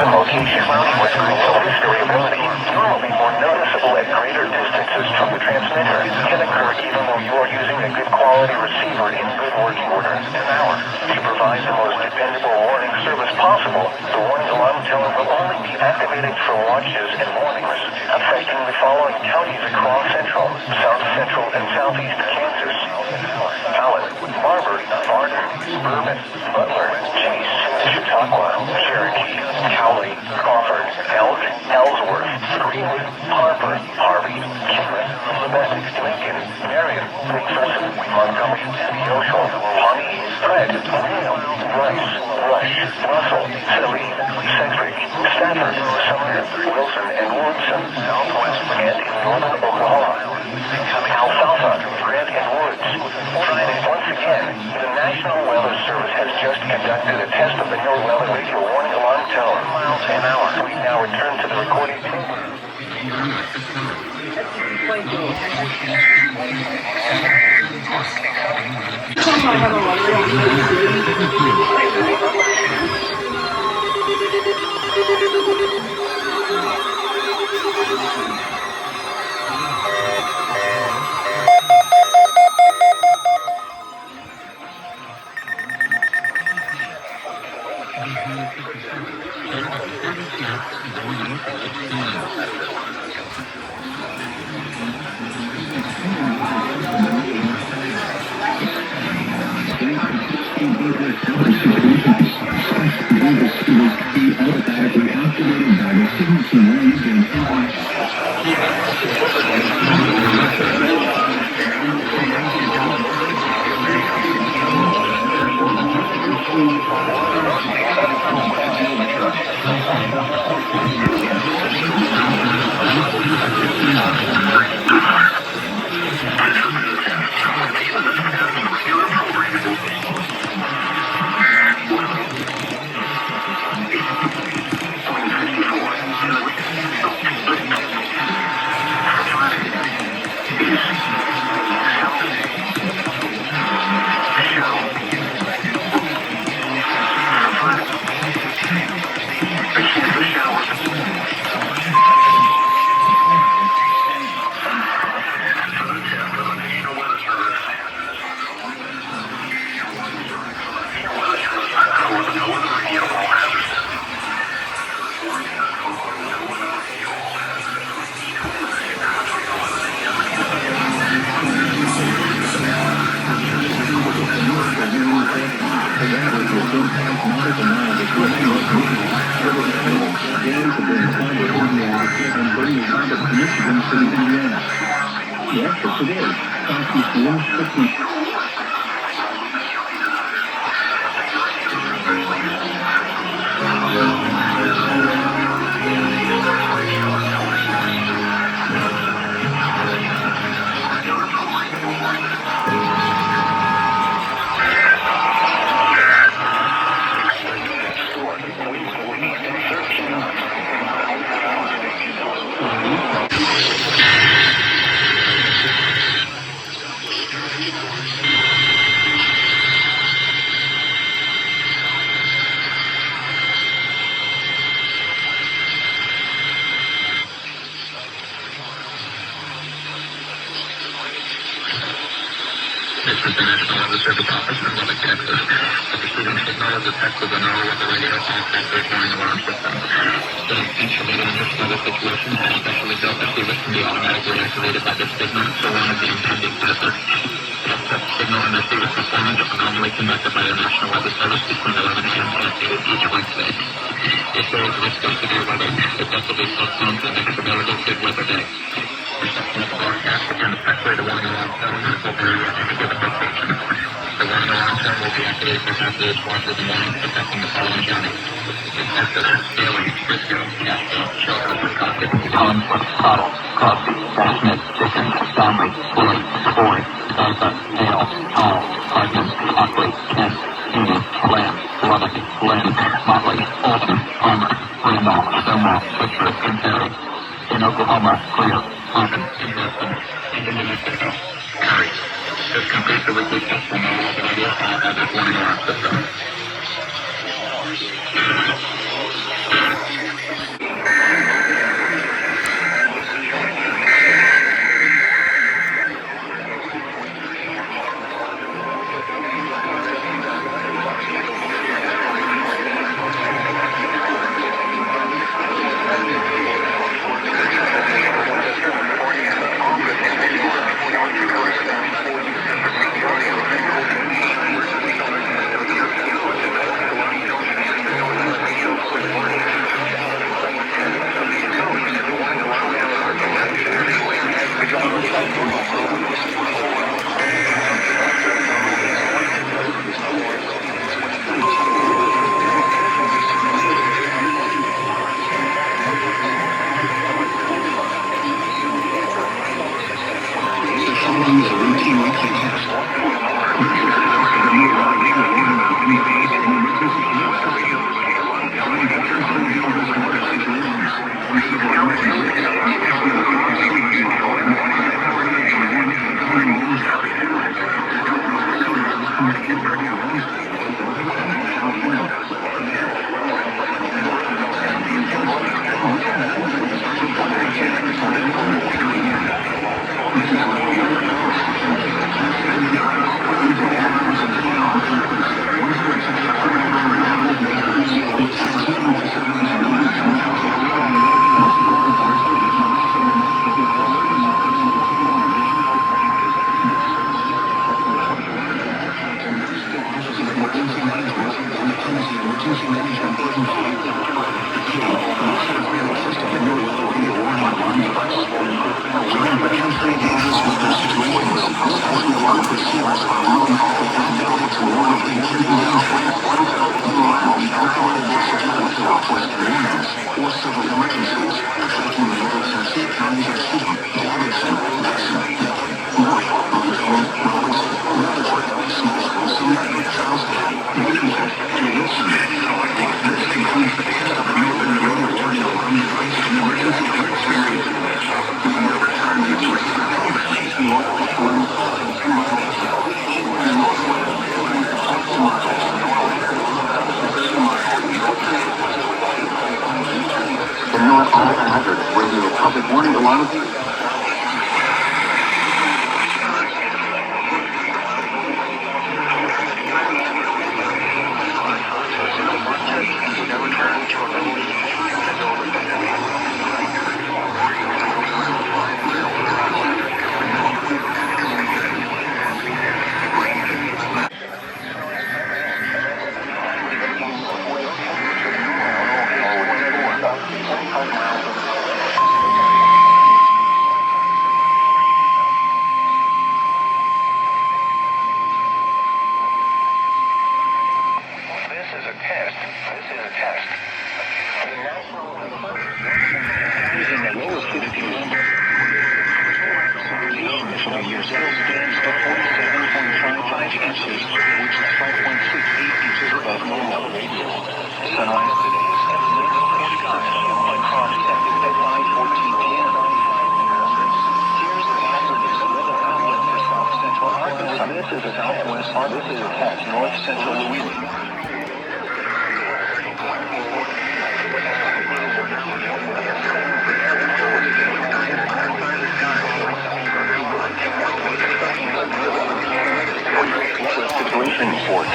Location with relative variability, normally more noticeable at greater distances from the transmitter, can occur even though you are using a good quality receiver in good working order an hour. To provide the most dependable warning service possible, the warning alarm tower will only be activated for watches and mornings, affecting the following counties across central, south central, and southeast Kansas: Allen, Barber, Varden, Bourbon, Butler, Chase, Chautauqua, Cherokee, Cowley, Crawford, Elk, Ellsworth, Greenwood, Harper, Harvey, Kinman, Labette, Lincoln, Marion, McPherson, Montgomery, Neosho, Pawnee, Fred, O'Neill, Rice, Rush, Russell, Saline, Centric, Stafford, Sumner, Wilson, and Woodson, Southwest, and in northern Oklahoma. Alfalfa, Grant, and Woods. Once again, the National Weather Service has just conducted a test of the NOAA Weather Radio Warning Alarm Tower. an hour. We now return to the recording chamber.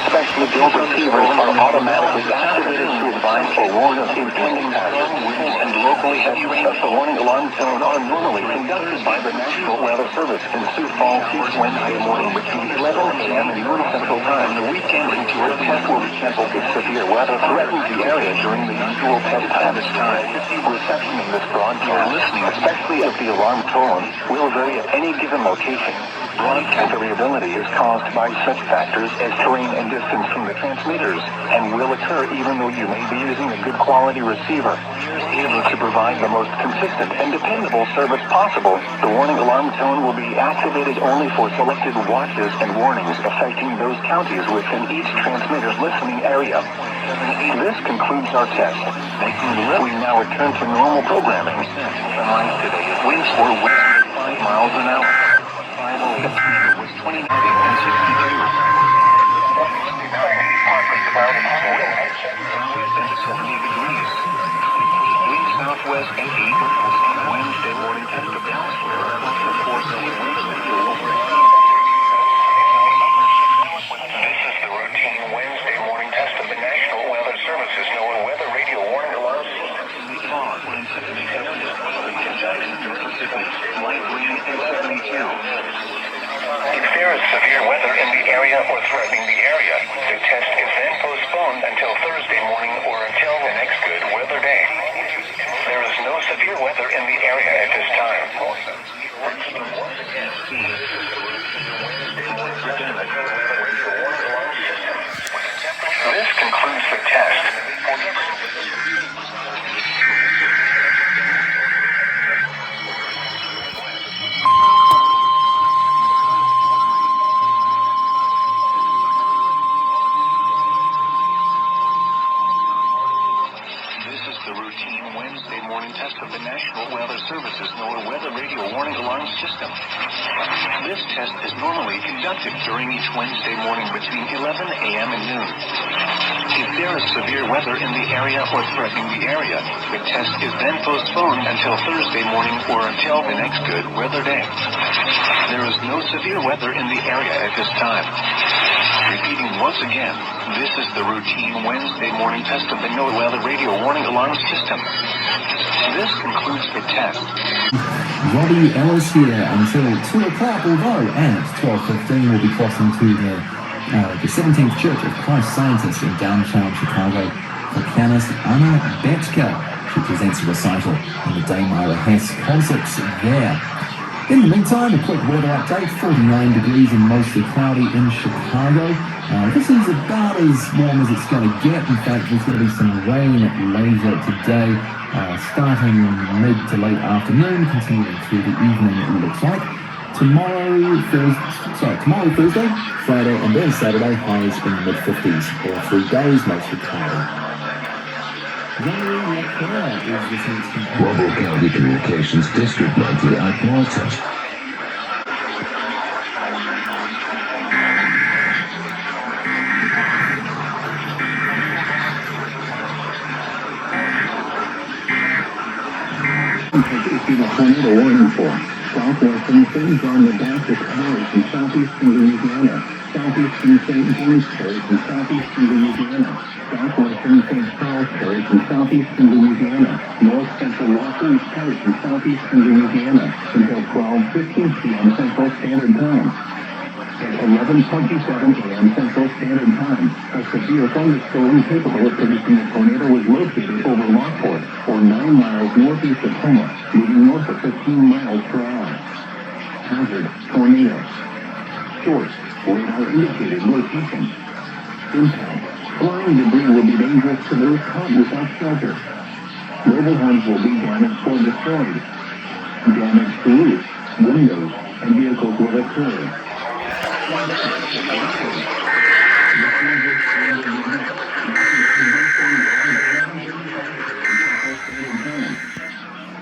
Specially built receivers are automatically activated to advise or warn of impending hazards, and locally heavy rain warning alarm tones are normally conducted by the National Weather Service in Sioux Falls each Wednesday morning between 11 a.m. and noon Central Time. The weekend tour test will be canceled if severe weather threatens the area during the usual test time. Reception of this broadcast, especially if the alarm tone, will vary at any given location. Broadcast variability is caused by such factors as terrain and distance from the transmitters, and will occur even though you may be using a good quality receiver. Able to provide the most consistent and dependable service possible, the warning alarm tone will be activated only for selected watches and warnings affecting those counties within each transmitter's listening area. This concludes our test. We now return to normal programming. Sunrise today is winds for west 5 miles an hour. 508 was 29 and 62. Partly cloudy and 70 degrees. Wind southwest 80. Wednesday morning test of Dallas for 4 winds. This is the routine Wednesday morning test of the National Weather Service's NOAA Weather Radio Warning Alarm System. Fog and 77. Light wind and 72. If there is severe weather in the area or threatening the area, the test is then postponed until Thursday morning or until the next good weather day. There is no severe weather in the area at this time. This concludes the test. Of the National Weather Service's NOAA Weather Radio Warning Alarm System. This test is normally conducted during each Wednesday morning between 11 a.m. and noon. If there is severe weather in the area or threatening the area, the test is then postponed until Thursday morning or until the next good weather day. There is no severe weather in the area at this time. Repeating once again, this is the routine Wednesday morning test of the NOAA Weather Radio Warning Alarm System. This concludes the test. Robbie Ellis here until 2 o'clock, although at 12:15 we'll be crossing to the 17th Church of Christ Scientist in downtown Chicago for pianist Anna Betchka. She presents a recital in the Daymara Hess concerts there. In the meantime, a quick weather update. 49 degrees and mostly cloudy in Chicago. This is about as warm as it's going to get. In fact, there's going to be some rain later today, starting mid to late afternoon, continuing through the evening, it looks like. Tomorrow, Thursday, Friday, and then Saturday, highs in the mid-50s. All 3 days, mostly cloudy. Wobble County Communications District 90 acknowledged. Issued a tornado warning for southwestern St. John the Baptist Parish in southeastern Louisiana, southeastern St. James Parish in southeastern Louisiana, southwestern St. Charles Parish in southeastern Louisiana, north central Los Parish in southeastern Louisiana until 12:15 p.m. Central Standard Time. At 11:27 a.m. Central Standard Time, a severe thunderstorm capable of producing a tornado was located over Lockport, or 9 miles northeast of Houma, moving north at 15 miles per hour. Hazard: tornado. Source: radar indicated location. Impact: flying debris will be dangerous to those caught without shelter. Mobile homes will be damaged or destroyed. Damage to roofs, windows, and vehicles will occur.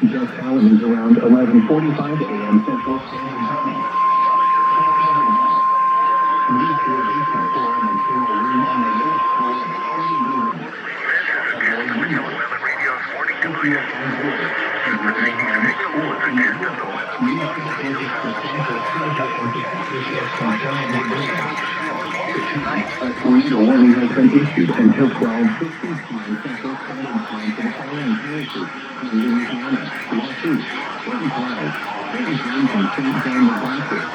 Just Allen is around 11:45 a.m. Central Standard Time. A tornado warning has been issued until 12:15 p.m. Central Standard Time for the following parishes in Louisiana: Lafayette, St. Cloud, St. James, and St. John the Baptist.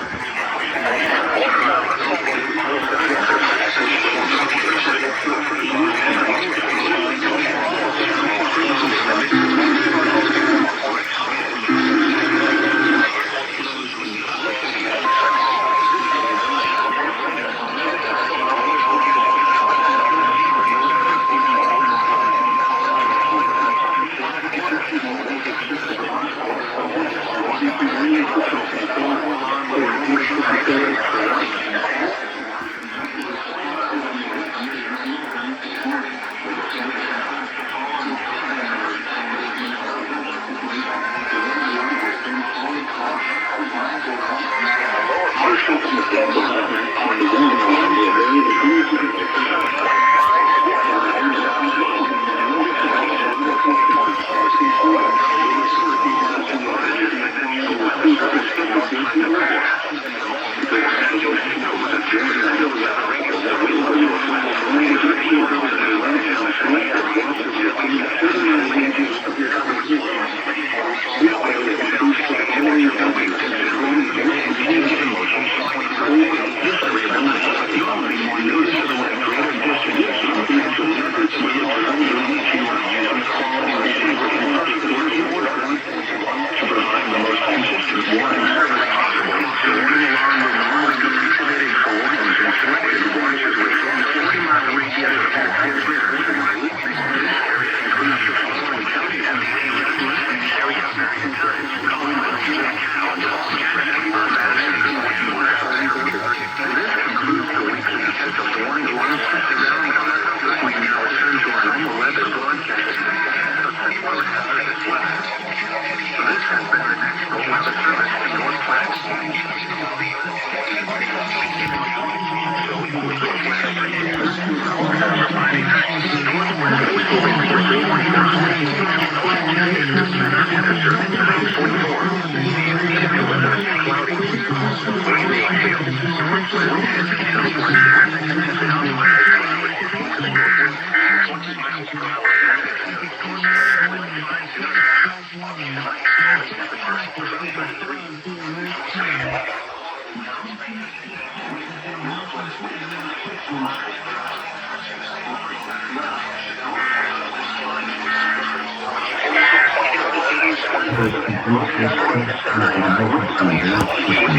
This concludes this test of the emergency alert system.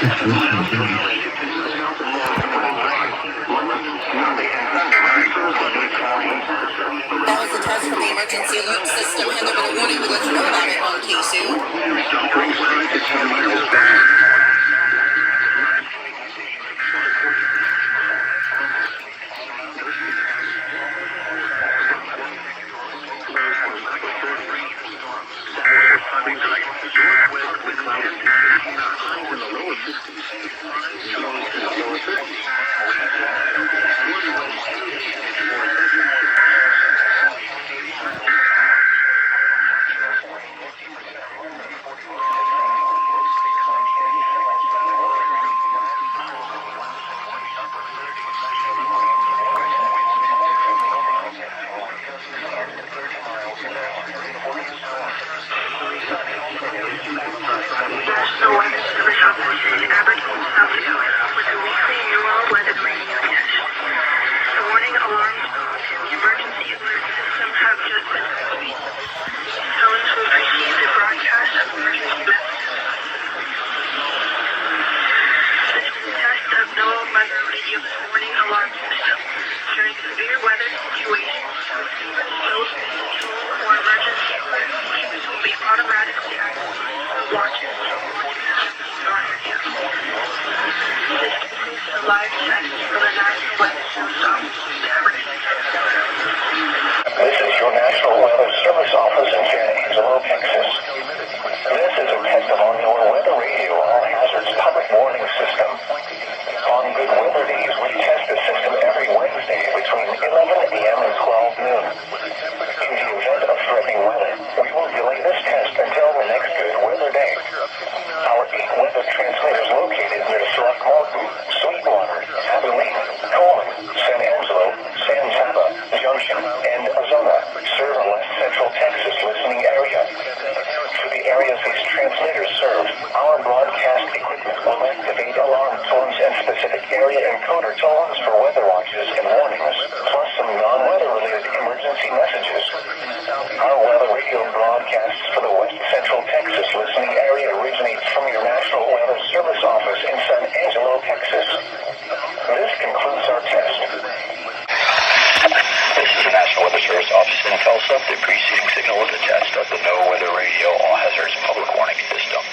If this continues, That was the test for the emergency alert system. And there was a warning. We'll let you know about it on KSU. This is your National Weather Service office in San Angelo, Texas. This is a test of your weather radio all hazards public warning system. On good weather days, we test the system every Wednesday between 11 a.m. and 12 noon. In the event of threatening weather, we will delay this test until the next good weather day. Our 8 weather transmitters located near Throckmorton, Sweetwater, Abilene, Coleman, San Angelo, San Saba, Junction, and Ozona serve a West Central Texas listening area. For the areas these transmitters serve, our broadcast equipment will activate alarm tones and specific area encoder tones for weather watches and warnings, plus some non-weather related emergency messages. Our weather radio broadcasts for the West Central Texas listening area originates from your National Weather Service office in San Angelo, Texas. This concludes our test. This is the National Weather Service office in Tulsa. The preceding signal was a test of the No Weather Radio All Hazards Public Warning System.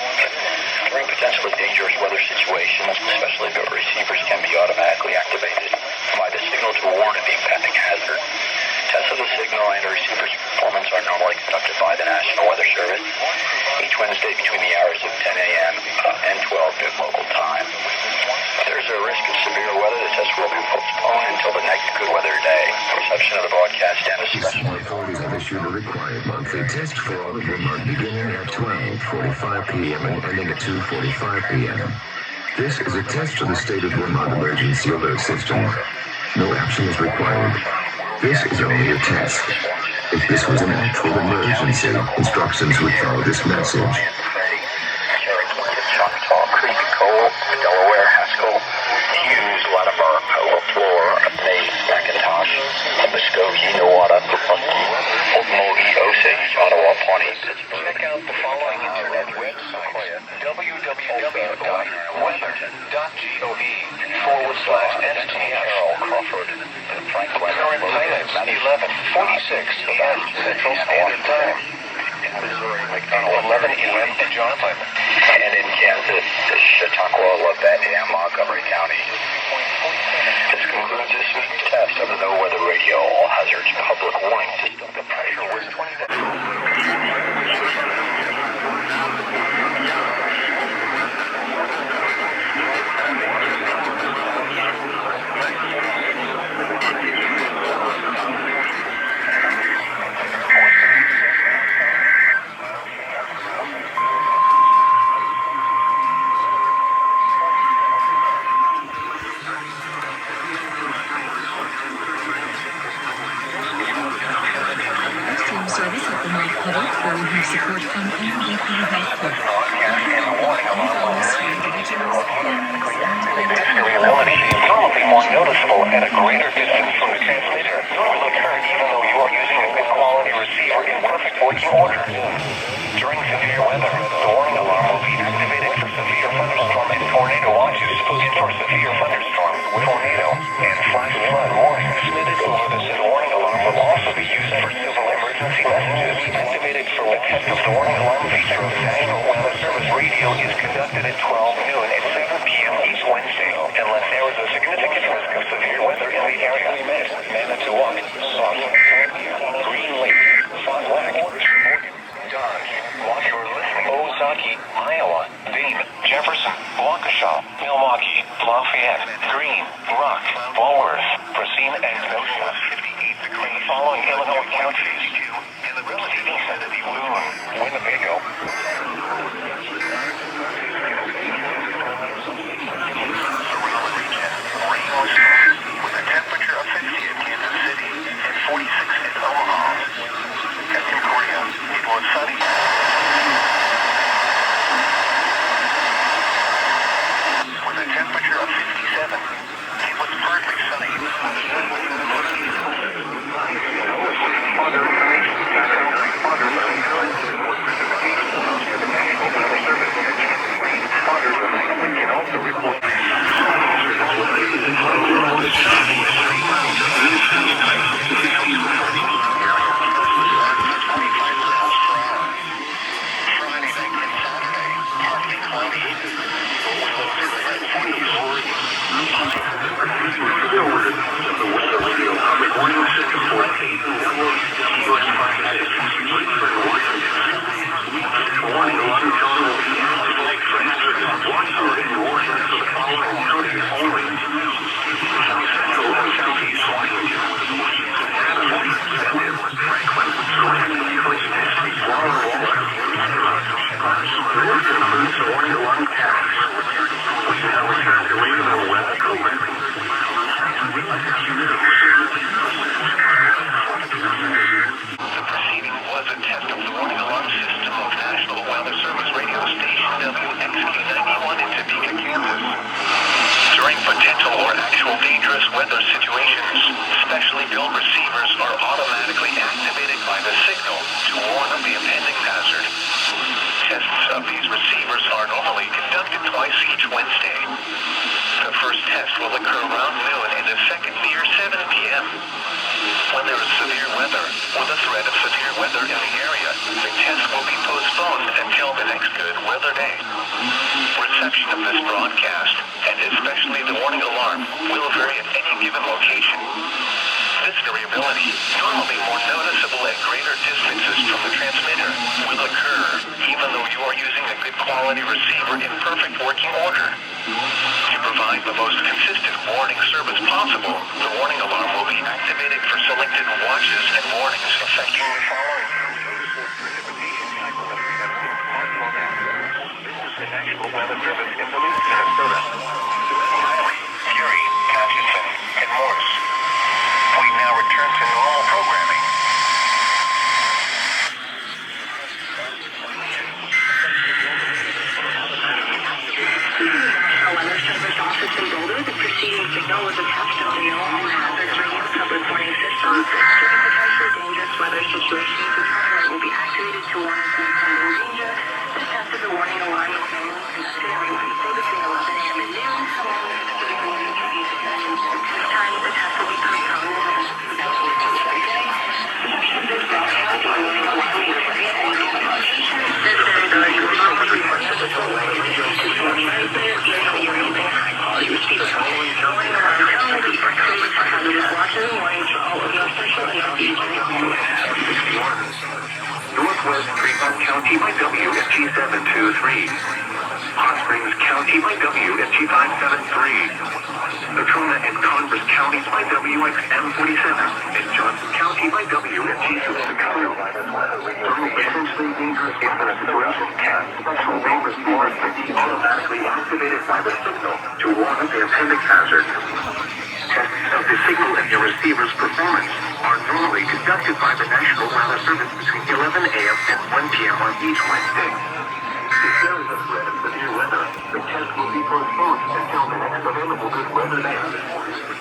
During potentially dangerous weather situations, especially if receivers can be automatically activated, provide the signal to warn of the impending hazard. Tests of the signal and receiver's performance are normally conducted by the National Weather Service each Wednesday between the hours of 10 a.m. and 12 noon local time. If there is a risk of severe weather, the test will be postponed until the next good weather day. Reception of the broadcast and National authorities have issued a required monthly test for all of Vermont beginning at 12:45 p.m. and ending at 2:45 p.m. This is a test for the state of Vermont emergency alert system. No action is required. This is only a test. If this was an actual emergency, instructions would follow this message. Choctaw Creek, Cole, Delaware, Haskell, Hughes, Latimer, LaFleur, May, McIntosh, Muskogee, Nowata, Muskie, Okmulgee, Osage, Ottawa, Pawnee, Pittsburgh. Check out the following internet websites: www.gov/STL Crawford, Franklin, current time 11:46 p.m. Central Standard Time. In Missouri, McDonald, 11 a.m. in Johnson. And in Kansas, Chautauqua, Labette, and Montgomery County. This concludes this week's test of the No Weather Radio All Hazards Public Warning System. The pressure was 20. Service at the Mount Public, where we have support from NDP Health Care. Variability is probably more noticeable at a greater distance from the transmitter. Nor will occur even though you are using a good quality receiver. receiver in perfect working order. During severe weather, the warning alarm will be activated for severe thunderstorm and tornado watches, and for severe thunderstorm, tornado, and flash flood warnings. The warning alarm will also be used for civil emergency messages activated for the test of the warning alarm feature of the National Weather Service radio is conducted at 12 noon and 7 p.m. each Wednesday, unless there is a significant risk of severe weather in the area. Manitowoc, Green Lake, Fond du Lac, Dodge, while you're listening, Ozaki, Iowa, Dane, Jefferson, Waukesha, Milwaukee, Lafayette, Greene, Rock, Walworth, Racine, and Kenosha. In the following Illinois counties, and the relative east of Boone, Winnebago. With a temperature of 50 in Kansas City and 46 in Omaha. At Concordia, it was sunny. With a temperature of 57, it was partly sunny. Can also report Northwest Fremont County by WFG 723. Hot Springs County by WFG 573. Natrona and Converse counties by WXM 47. And Johnson County by WFG 662. During potentially dangerous weather situations, special rain response will be automatically activated by the signal to warn of the appendix hazard. Tests of the signal and your receiver's performance are normally conducted by the National Weather Service between 11 a.m. and 1 p.m. on each Wednesday. If there is a threat of severe weather, the test will be postponed until the next available good weather day.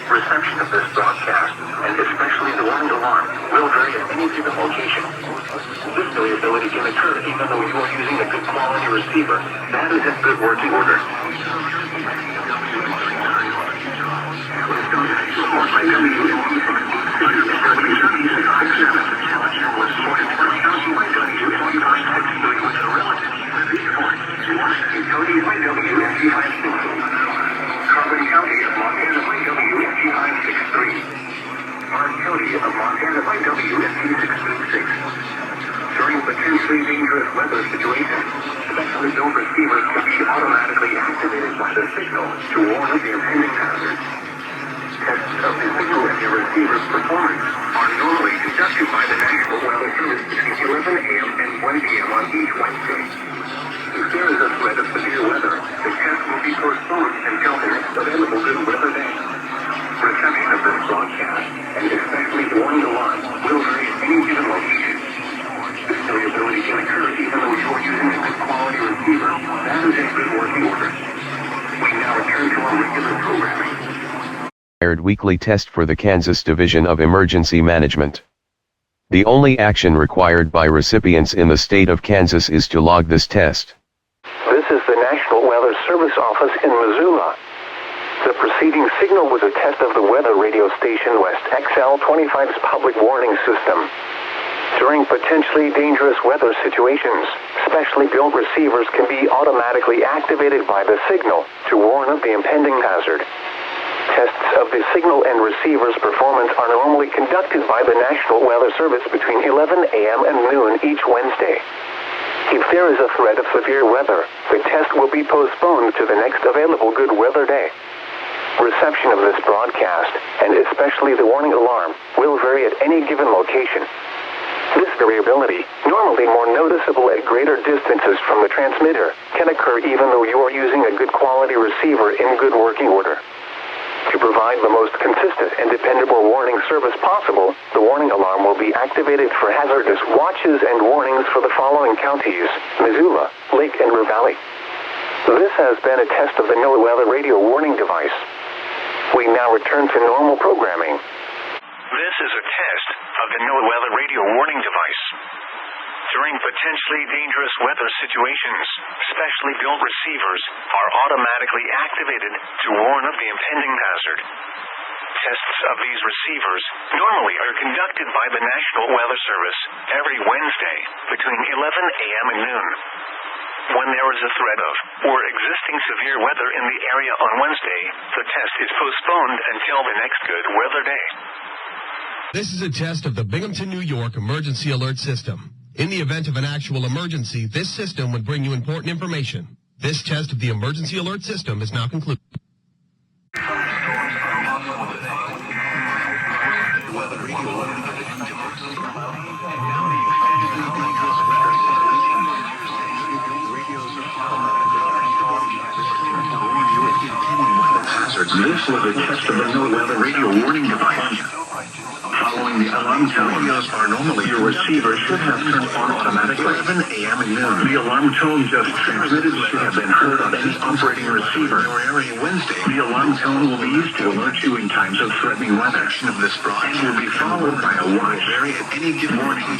Reception of this broadcast, and especially the warning alarm, will vary at any given location. This variability can occur even though you are using a good quality receiver. That is in good working order. Carbon County of Montana by WFG 563. Orange County of Montana by WFG 636. During potentially dangerous weather situations, specially built receivers can be automatically activated by the signal to warn of the impending hazard. Tests of the signal and your receiver's performance are normally conducted by the National Weather Service between 11 a.m. and 1 p.m. on each Wednesday. If there is a threat of severe weather, the test will be postponed until the next available good weather day. Reception of this broadcast, and especially the warning alarm, will vary at any given location. This variability can occur even though you are using a good quality receiver. That is in good working order. We now return to our regular programming. Weekly test for the Kansas Division of Emergency Management. The only action required by recipients in the state of Kansas is to log this test. This is the National Weather Service office in Missoula. The preceding signal was a test of the weather radio station West XL25's public warning system. During potentially dangerous weather situations, specially built receivers can be automatically activated by the signal to warn of the impending hazard. Tests of the signal and receiver's performance are normally conducted by the National Weather Service between 11 a.m. and noon each Wednesday. If there is a threat of severe weather, the test will be postponed to the next available good weather day. Reception of this broadcast, and especially the warning alarm, will vary at any given location. This variability, normally more noticeable at greater distances from the transmitter, can occur even though you are using a good quality receiver in good working order. To provide the most consistent and dependable warning service possible, the warning alarm will be activated for hazardous watches and warnings for the following counties: Missoula, Lake and Ravalli. This has been a test of the NOAA Weather Radio warning device. We now return to normal programming. This is a test of the NOAA Weather Radio warning device. During potentially dangerous weather situations, specially built receivers are automatically activated to warn of the impending hazard. Tests of these receivers normally are conducted by the National Weather Service every Wednesday between 11 a.m. and noon. When there is a threat of or existing severe weather in the area on Wednesday, the test is postponed until the next good weather day. This is a test of the Binghamton, New York Emergency Alert System. In the event of an actual emergency, this system would bring you important information. This test of the Emergency Alert System is now concluded. This was a test of the NOAA Weather Radio warning device. Following the alarm tone, your receiver should have turned on automatically at 11 a.m. and noon. The alarm tone just transmitted should have been heard on any operating receiver. The alarm tone will be used to alert you in times of threatening weather, and will be followed by a watch at any given warning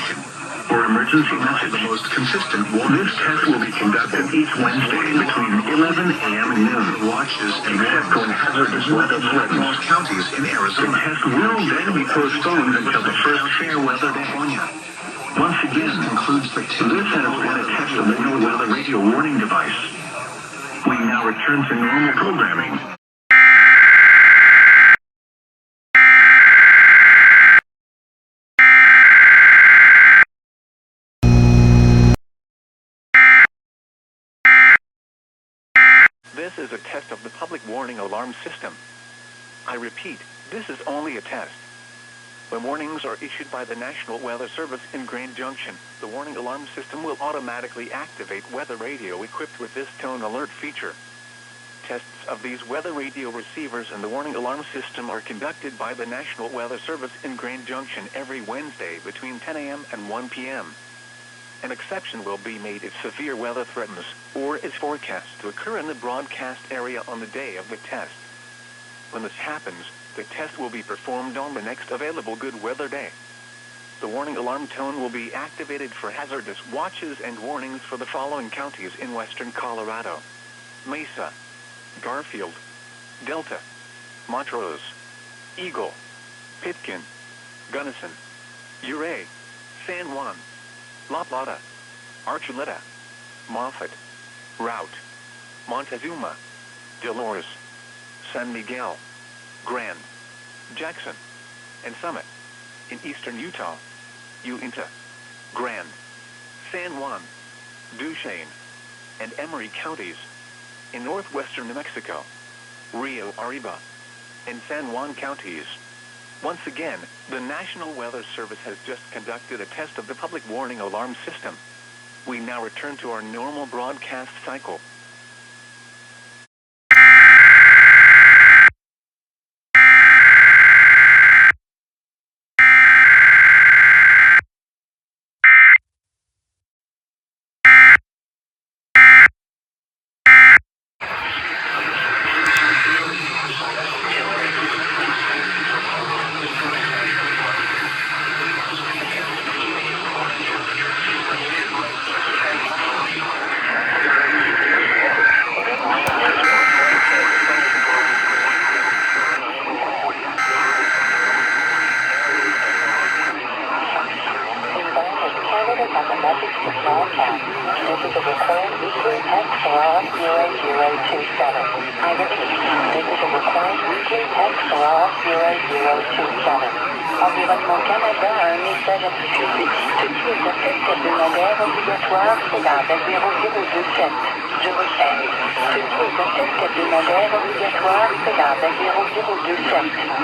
or emergency message. The most consistent warning. This test will be conducted each Wednesday between 11 a.m. and noon. Watches except when hazardous weather threatens most counties in Arizona. The test will then be postponed until the first fair weather day. Once again, concludes the test. This has been a test of the NOAA Weather Radio warning device. We now return to normal programming. This is a test of the public warning alarm system. I repeat, this is only a test. When warnings are issued by the National Weather Service in Grand Junction, the warning alarm system will automatically activate weather radio equipped with this tone alert feature. Tests of these weather radio receivers and the warning alarm system are conducted by the National Weather Service in Grand Junction every Wednesday between 10 a.m. and 1 p.m. An exception will be made if severe weather threatens or is forecast to occur in the broadcast area on the day of the test. When this happens, the test will be performed on the next available good weather day. The warning alarm tone will be activated for hazardous watches and warnings for the following counties in western Colorado: Mesa, Garfield, Delta, Montrose, Eagle, Pitkin, Gunnison, Ouray, San Juan, La Plata, Archuleta, Moffett, Route, Montezuma, Dolores, San Miguel, Grand, Jackson, and Summit. In eastern Utah, Uinta, Grand, San Juan, Duchesne, and Emery counties. In northwestern New Mexico, Rio Arriba, and San Juan counties. Once again, the National Weather Service has just conducted a test of the public warning alarm system. We now return to our normal broadcast cycle. Environnement Canada a un message à diffuser. Ceci est un test hebdomadaire obligatoire cédable à 0027. Je répète. Ceci est un test hebdomadaire obligatoire cédable à 0027.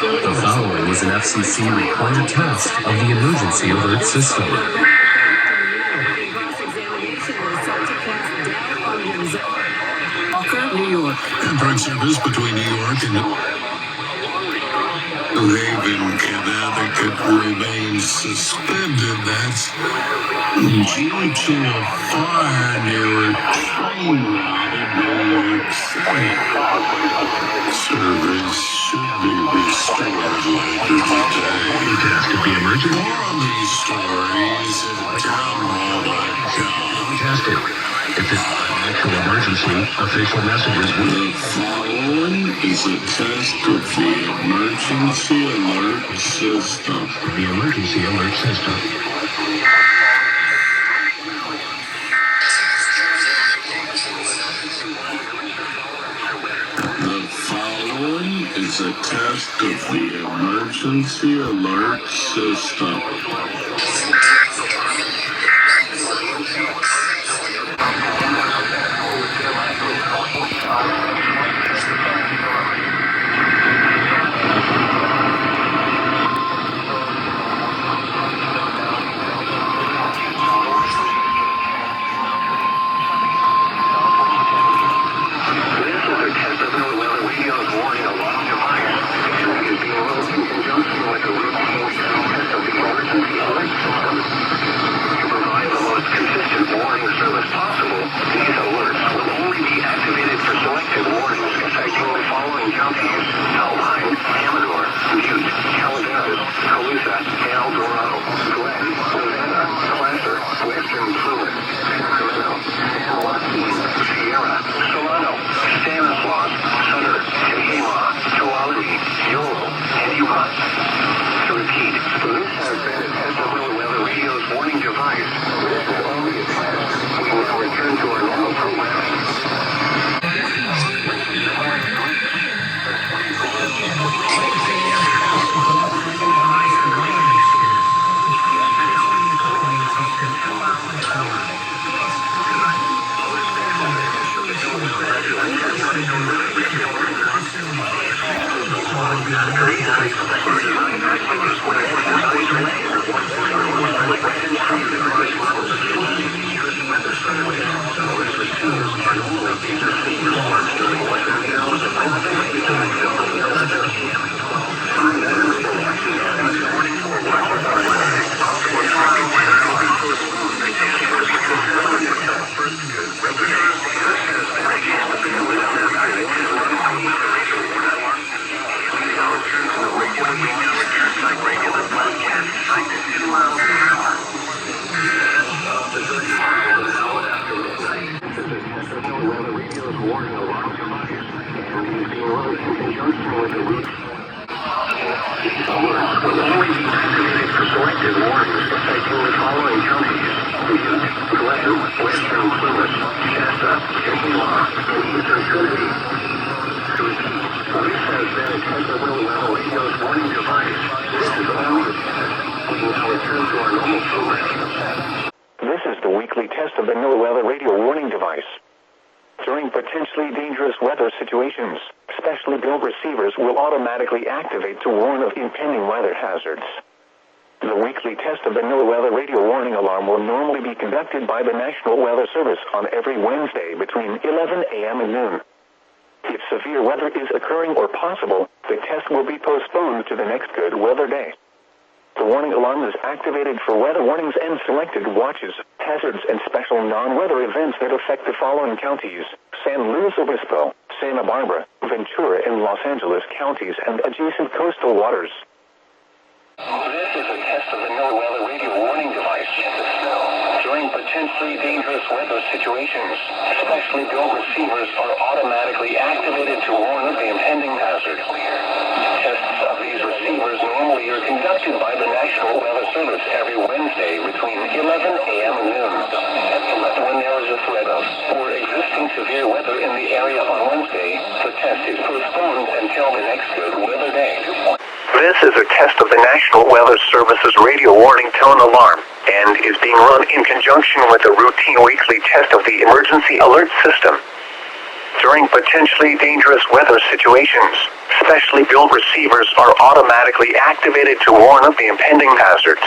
The following is an FCC recorded test of the emergency alert system. New York. Contact service between New York and New Haven, Connecticut remains suspended. That's due to a fire near a train route in New York City. Service should be restored later today. Test of the emergency. More on these stories at townhall.com. Tested. If it's an actual emergency, official messages will... The following is a test of the emergency alert system. The emergency alert system. The following is a test of the emergency alert system. This is the weekly test of the NOAA radio warning device. During potentially dangerous weather situations, specially built receivers will automatically activate to warn of impending weather hazards. The weekly test of the NOAA radio warning alarm will normally be conducted by the National Weather Service on every Wednesday between 11 a.m. and noon. If severe weather is occurring or possible, the test will be postponed to the next good weather day. The warning alarm is activated for weather warnings and selected watches, hazards, and special non-weather events that affect the following counties: San Luis Obispo, Santa Barbara, Ventura, and Los Angeles counties and adjacent coastal waters. This is a test of the NOAA radio warning device. During potentially dangerous weather situations, specially built receivers are automatically activated to warn of the impending hazard. Tests of these receivers normally are conducted by the National Weather Service every Wednesday between 11 a.m. and noon. When there is a threat of or existing severe weather in the area on Wednesday, the test is postponed until the next good weather day. This is a test of the National Weather Service's radio warning tone alarm and is being run in conjunction with a routine weekly test of the emergency alert system. During potentially dangerous weather situations, specially built receivers are automatically activated to warn of the impending hazards.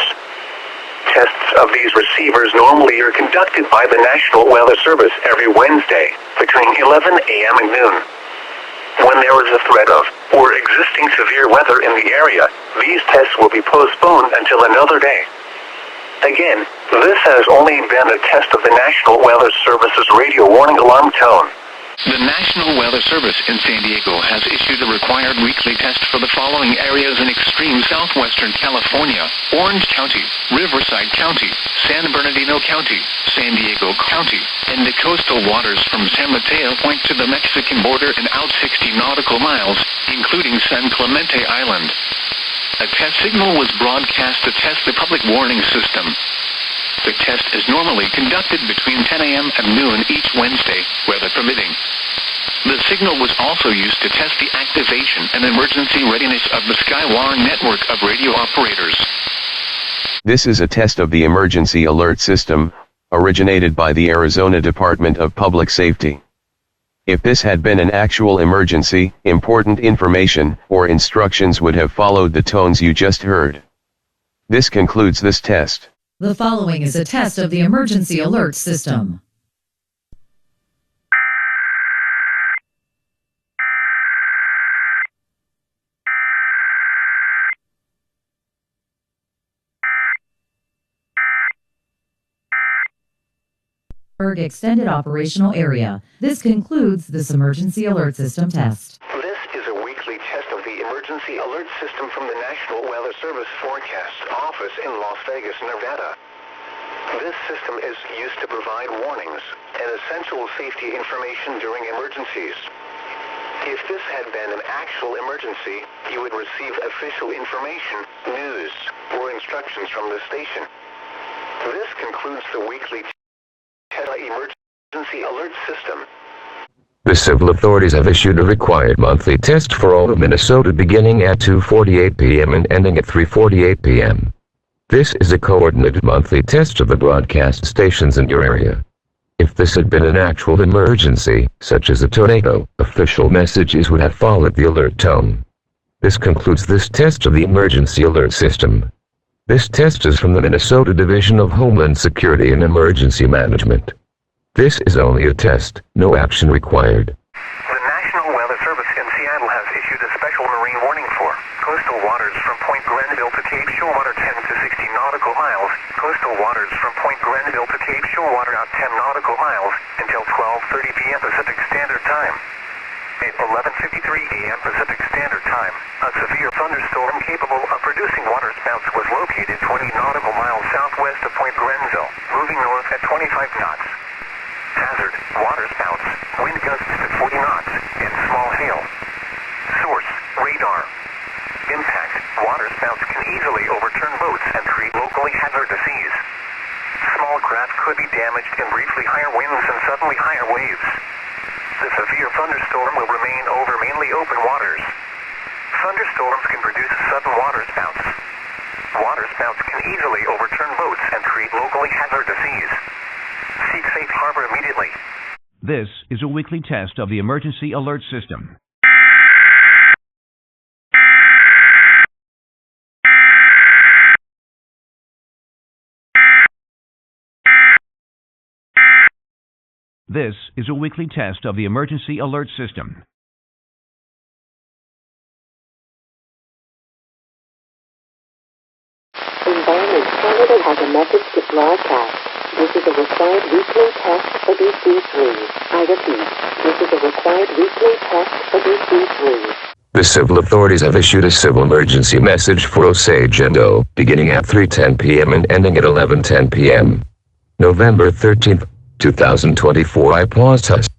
Tests of these receivers normally are conducted by the National Weather Service every Wednesday between 11 a.m. and noon. When there is a threat of or existing severe weather in the area, these tests will be postponed until another day. Again, this has only been a test of the National Weather Service's radio warning alarm tone. The National Weather Service in San Diego has issued a required weekly test for the following areas in extreme southwestern California: Orange County, Riverside County, San Bernardino County, San Diego County, and the coastal waters from San Mateo Point to the Mexican border and out 60 nautical miles, including San Clemente Island. A test signal was broadcast to test the public warning system. The test is normally conducted between 10 a.m. and noon each Wednesday, weather permitting. signal was also used to test the activation and emergency readiness of the Skywar network of radio operators. This is a test of the emergency alert system, originated by the Arizona Department of Public Safety. If this had been an actual emergency, important information or instructions would have followed the tones you just heard. This concludes this test. The following is a test of the emergency alert system. Extended Operational Area. This concludes this emergency alert system test. This is a weekly test of the emergency alert system from the National Weather Service Forecast Office in Las Vegas, Nevada. This system is used to provide warnings and essential safety information during emergencies. If this had been an actual emergency, you would receive official information, news, or instructions from the station. This concludes the weekly emergency alert system. The civil authorities have issued a required monthly test for all of Minnesota beginning at 2:48 p.m. and ending at 3:48 p.m. This is a coordinated monthly test of the broadcast stations in your area. If this had been an actual emergency, such as a tornado, official messages would have followed the alert tone. This concludes this test of the emergency alert system. This test is from the Minnesota Division of Homeland Security and Emergency Management. This is only a test, no action required. The National Weather Service in Seattle has issued a special marine warning for coastal waters from Point Grenville to Cape Shorewater 10 to 60 nautical miles, coastal waters from Point Grenville to Cape Shorewater out 10 nautical miles until 12:30 p.m. Pacific Standard Time. At 11:53 a.m. Pacific Standard Time, a severe thunderstorm capable of producing waterspouts was located 20 nautical miles southwest of Point Grenville, moving north at 25 knots. Hazard, waterspouts, wind gusts to 40 knots, and small hail. Source, radar. Impact, waterspouts can easily overturn boats and create locally hazardous seas. Small craft could be damaged in briefly higher winds and suddenly higher waves. The severe thunderstorm will remain over mainly open waters. Thunderstorms can produce sudden waterspouts. Waterspouts can easily overturn boats and create locally hazardous seas. Seek safe harbor immediately. This is a weekly test of the emergency alert system. This is a weekly test of the emergency alert system. Environment Canada has a message to broadcast. This is a required weekly test of EC3. I repeat, this is a required weekly test of EC3. The civil authorities have issued a civil emergency message for Osage and O, beginning at 3:10 p.m. and ending at 11:10 p.m. November 13th. 2024. I paused test.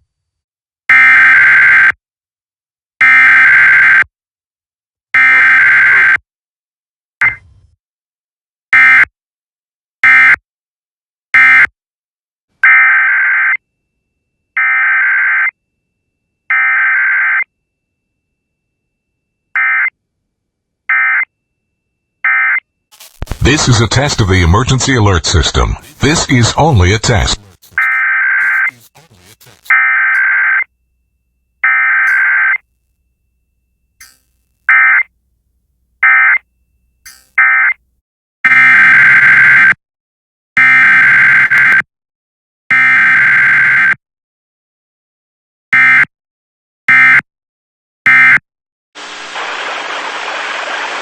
This is a test of the emergency alert system. This is only a test.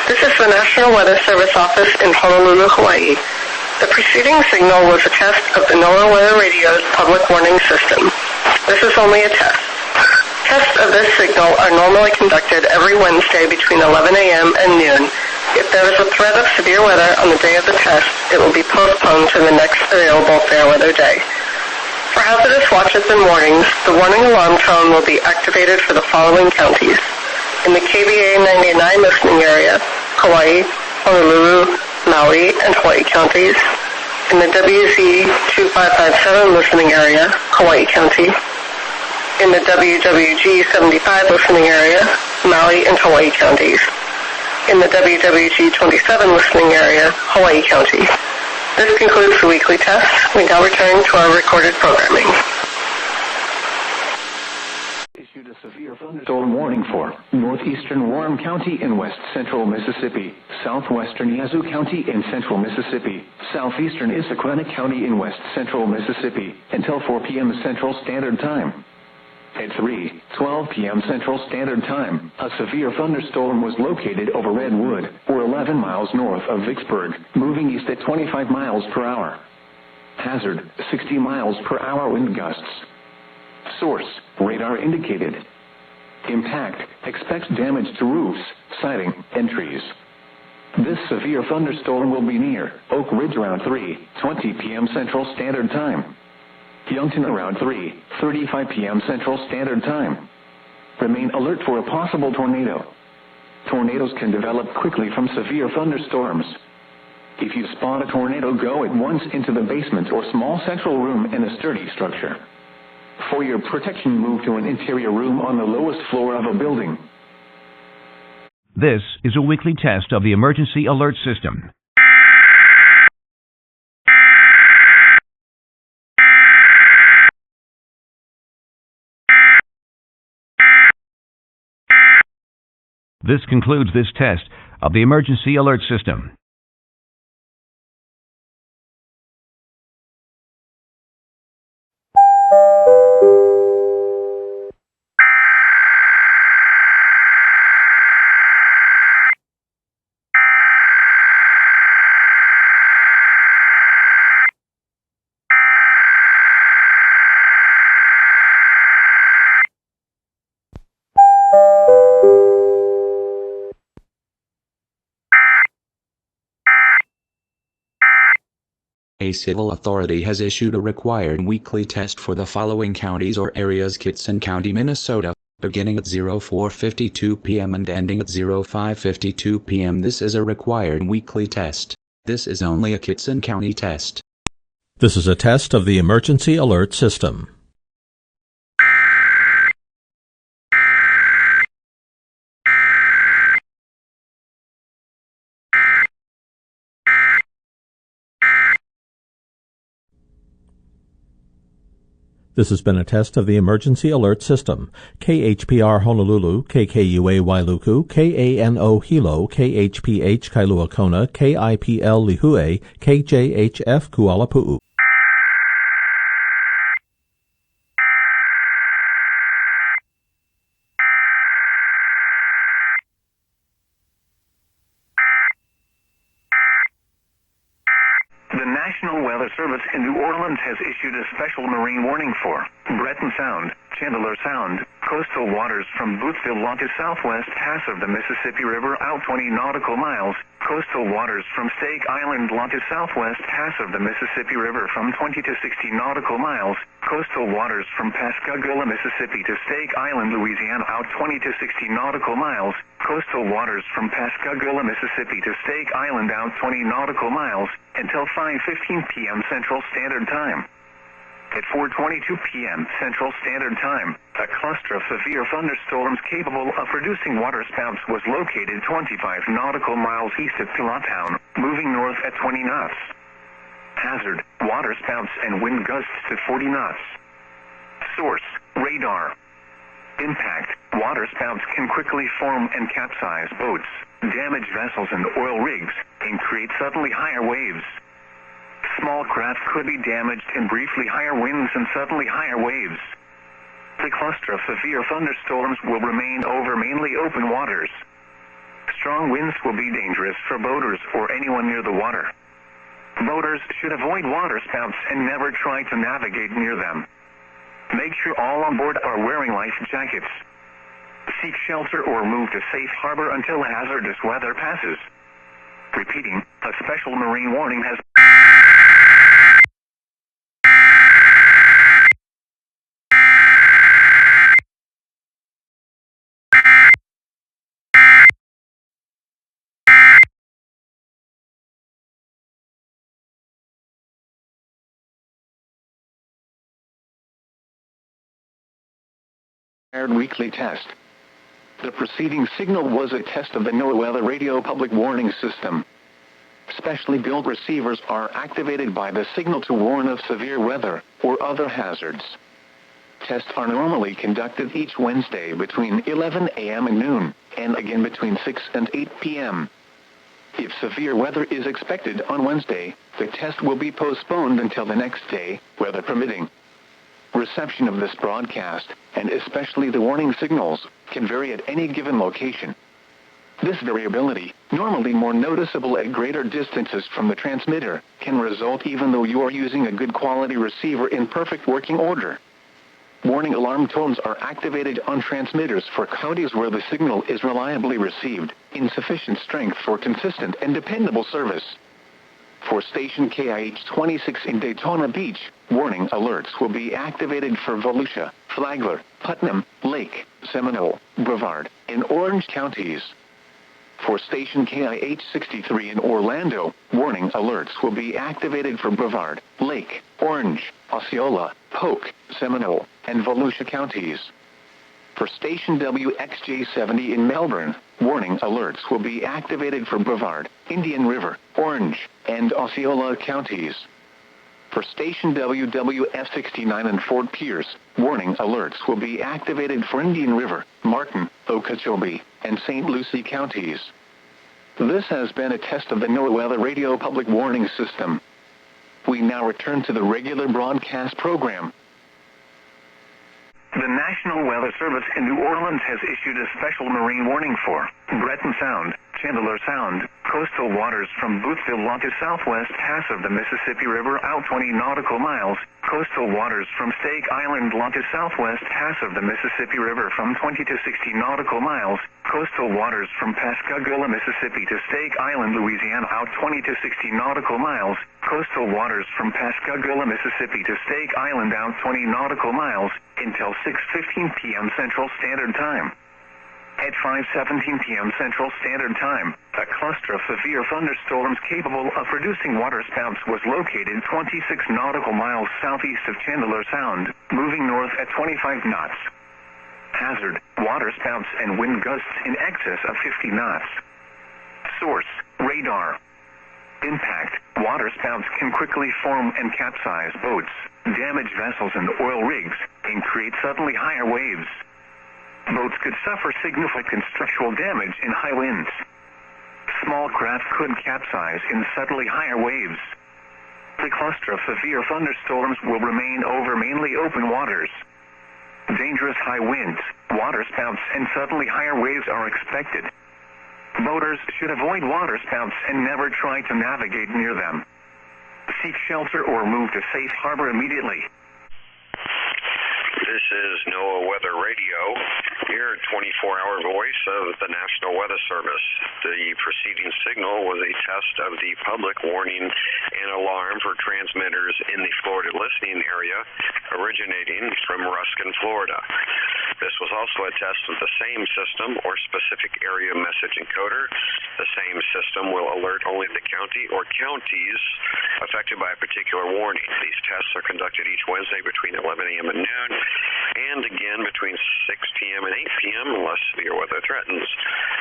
This is the National Weather Service office in Honolulu, Hawaii. The preceding signal was a test of the NOAA Weather Radio's public warning system. This is only a test. Tests of this signal are normally conducted every Wednesday between 11 a.m. and noon. If there is a threat of severe weather on the day of the test, it will be postponed to the next available fair weather day. For hazardous watches and warnings, the warning alarm tone will be activated for the following counties. In the KBA 99 listening area, Kauai, Honolulu, Maui, and Hawaii counties. In the WZ 2557 listening area, Hawaii County. In the WWG 75 listening area, Maui and Hawaii counties. In the WWG 27 listening area, Hawaii County. This concludes the weekly test. We now return to our recorded programming. Issued a severe thunderstorm warning for northeastern Warren County in west central Mississippi, southwestern Yazoo County in central Mississippi, southeastern Issaquah County in west central Mississippi until 4 p.m. Central Standard Time. At 3:12 p.m. Central Standard Time, a severe thunderstorm was located over Redwood, or 11 miles north of Vicksburg, moving east at 25 miles per hour. Hazard, 60 miles per hour wind gusts. Source, radar indicated. Impact, expects damage to roofs, siding, and trees. This severe thunderstorm will be near Oak Ridge around 3:20 p.m. Central Standard Time. Youngton around 3:35 p.m. Central Standard Time. Remain alert for a possible tornado. Tornadoes can develop quickly from severe thunderstorms. If you spot a tornado, go at once into the basement or small central room in a sturdy structure. For your protection, move to an interior room on the lowest floor of a building. This is a weekly test of the emergency alert system. This concludes this test of the emergency alert system. A civil authority has issued a required weekly test for the following counties or areas: Kittson County, Minnesota, beginning at 04:52 p.m. and ending at 05:52 p.m. This is a required weekly test. This is only a Kittson County test. This is a test of the emergency alert system. This has been a test of the emergency alert system. KHPR Honolulu, KKUA Wailuku, KANO Hilo, KHPH Kailua Kona, KIPL Lihue, KJHF Kuala Pu'u. The National Weather Service in New Orleans has issued a special marine warning for Breton Sound, Chandler Sound, coastal waters from Boothville Law to southwest pass of the Mississippi River out 20 nautical miles, coastal waters from Stake Island Law to southwest pass of the Mississippi River from 20 to 60 nautical miles, coastal waters from Pascagoula, Mississippi to Stake Island, Louisiana out 20 to 60 nautical miles, coastal waters from Pascagoula, Mississippi to Stake Island out 20 nautical miles, until 5:15 p.m. Central Standard Time. At 4:22 p.m. Central Standard Time, a cluster of severe thunderstorms capable of producing waterspouts was located 25 nautical miles east of Pilatown, moving north at 20 knots. Hazard, waterspouts and wind gusts to 40 knots. Source, radar. Impact, waterspouts can quickly form and capsize boats, damage vessels and oil rigs, and create suddenly higher waves. Small craft could be damaged in briefly higher winds and suddenly higher waves. The cluster of severe thunderstorms will remain over mainly open waters. Strong winds will be dangerous for boaters or anyone near the water. Boaters should avoid waterspouts and never try to navigate near them. Make sure all on board are wearing life jackets. Seek shelter or move to safe harbor until hazardous weather passes. Repeating, a special marine warning has weekly test. The preceding signal was a test of the NOAA Weather Radio Public Warning System. Specially built receivers are activated by the signal to warn of severe weather or other hazards. Tests are normally conducted each Wednesday between 11 a.m. and noon, and again between 6 and 8 p.m. If severe weather is expected on Wednesday, the test will be postponed until the next day, weather permitting. Reception of this broadcast, and especially the warning signals, can vary at any given location. This variability, normally more noticeable at greater distances from the transmitter, can result even though you are using a good quality receiver in perfect working order. Warning alarm tones are activated on transmitters for counties where the signal is reliably received, in sufficient strength for consistent and dependable service. For station KIH 26 in Daytona Beach, warning alerts will be activated for Volusia, Flagler, Putnam, Lake, Seminole, Brevard, and Orange counties. For station KIH 63 in Orlando, warning alerts will be activated for Brevard, Lake, Orange, Osceola, Polk, Seminole, and Volusia counties. For station WXJ 70 in Melbourne, warning alerts will be activated for Brevard, Indian River, Orange, and Osceola counties. For station WWF 69 in Fort Pierce, warning alerts will be activated for Indian River, Martin, Okeechobee, and St. Lucie counties. This has been a test of the NOAA Weather Radio Public Warning System. We now return to the regular broadcast program. The National Weather Service in New Orleans has issued a special marine warning for Breton Sound, Chandler Sound, coastal waters from Boothville to southwest pass of the Mississippi River out 20 nautical miles, coastal waters from Stake Island to southwest pass of the Mississippi River from 20 to 60 nautical miles, coastal waters from Pascagoula, Mississippi to Stake Island, Louisiana out 20 to 60 nautical miles, coastal waters from Pascagoula, Mississippi to Stake Island out 20 nautical miles, until 6:15 p.m. Central Standard Time. At 5:17 p.m. Central Standard Time, a cluster of severe thunderstorms capable of producing waterspouts was located 26 nautical miles southeast of Chandler Sound, moving north at 25 knots. Hazard, waterspouts and wind gusts in excess of 50 knots. Source, radar. Impact, waterspouts can quickly form and capsize boats, damage vessels and oil rigs, and create suddenly higher waves. Boats could suffer significant structural damage in high winds. Small craft could capsize in suddenly higher waves. The cluster of severe thunderstorms will remain over mainly open waters. Dangerous high winds, waterspouts, and suddenly higher waves are expected. Boaters should avoid waterspouts and never try to navigate near them. Seek shelter or move to safe harbor immediately. This is NOAA Weather Radio, your 24-hour voice of the National Weather Service. The preceding signal was a test of the public warning and alarm for transmitters in the Florida listening area, originating from Ruskin, Florida. This was also a test of the same system or specific area message encoder. The same system will alert only the county or counties affected by a particular warning. These tests are conducted each Wednesday between 11 a.m. and noon, and again between 6 p.m. and 8 p.m. unless severe weather threatens.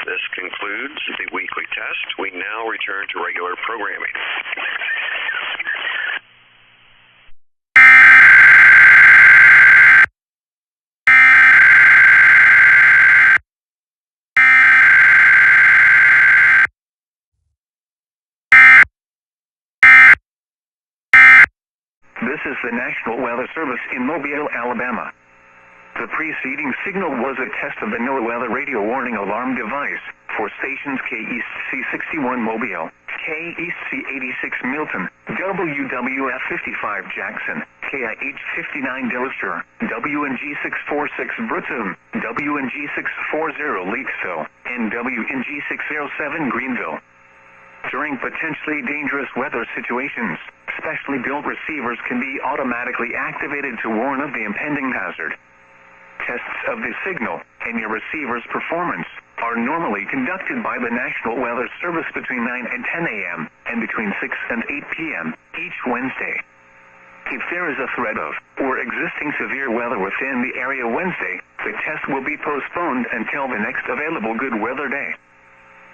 This concludes the weekly test. We now return to regular programming. This is the National Weather Service in Mobile, Alabama. The preceding signal was a test of the NOAA Weather Radio Warning Alarm device for stations KEC61 Mobile, KEC86 Milton, WWF 55 Jackson, KIH 59 Dillister, WNG 646 Brooklyn, WNG 640 Leakesville, and WNG 607 Greenville. During potentially dangerous weather situations, specially built receivers can be automatically activated to warn of the impending hazard. Tests of the signal and your receiver's performance are normally conducted by the National Weather Service between 9 and 10 a.m. and between 6 and 8 p.m. each Wednesday. If there is a threat of or existing severe weather within the area Wednesday, the test will be postponed until the next available good weather day.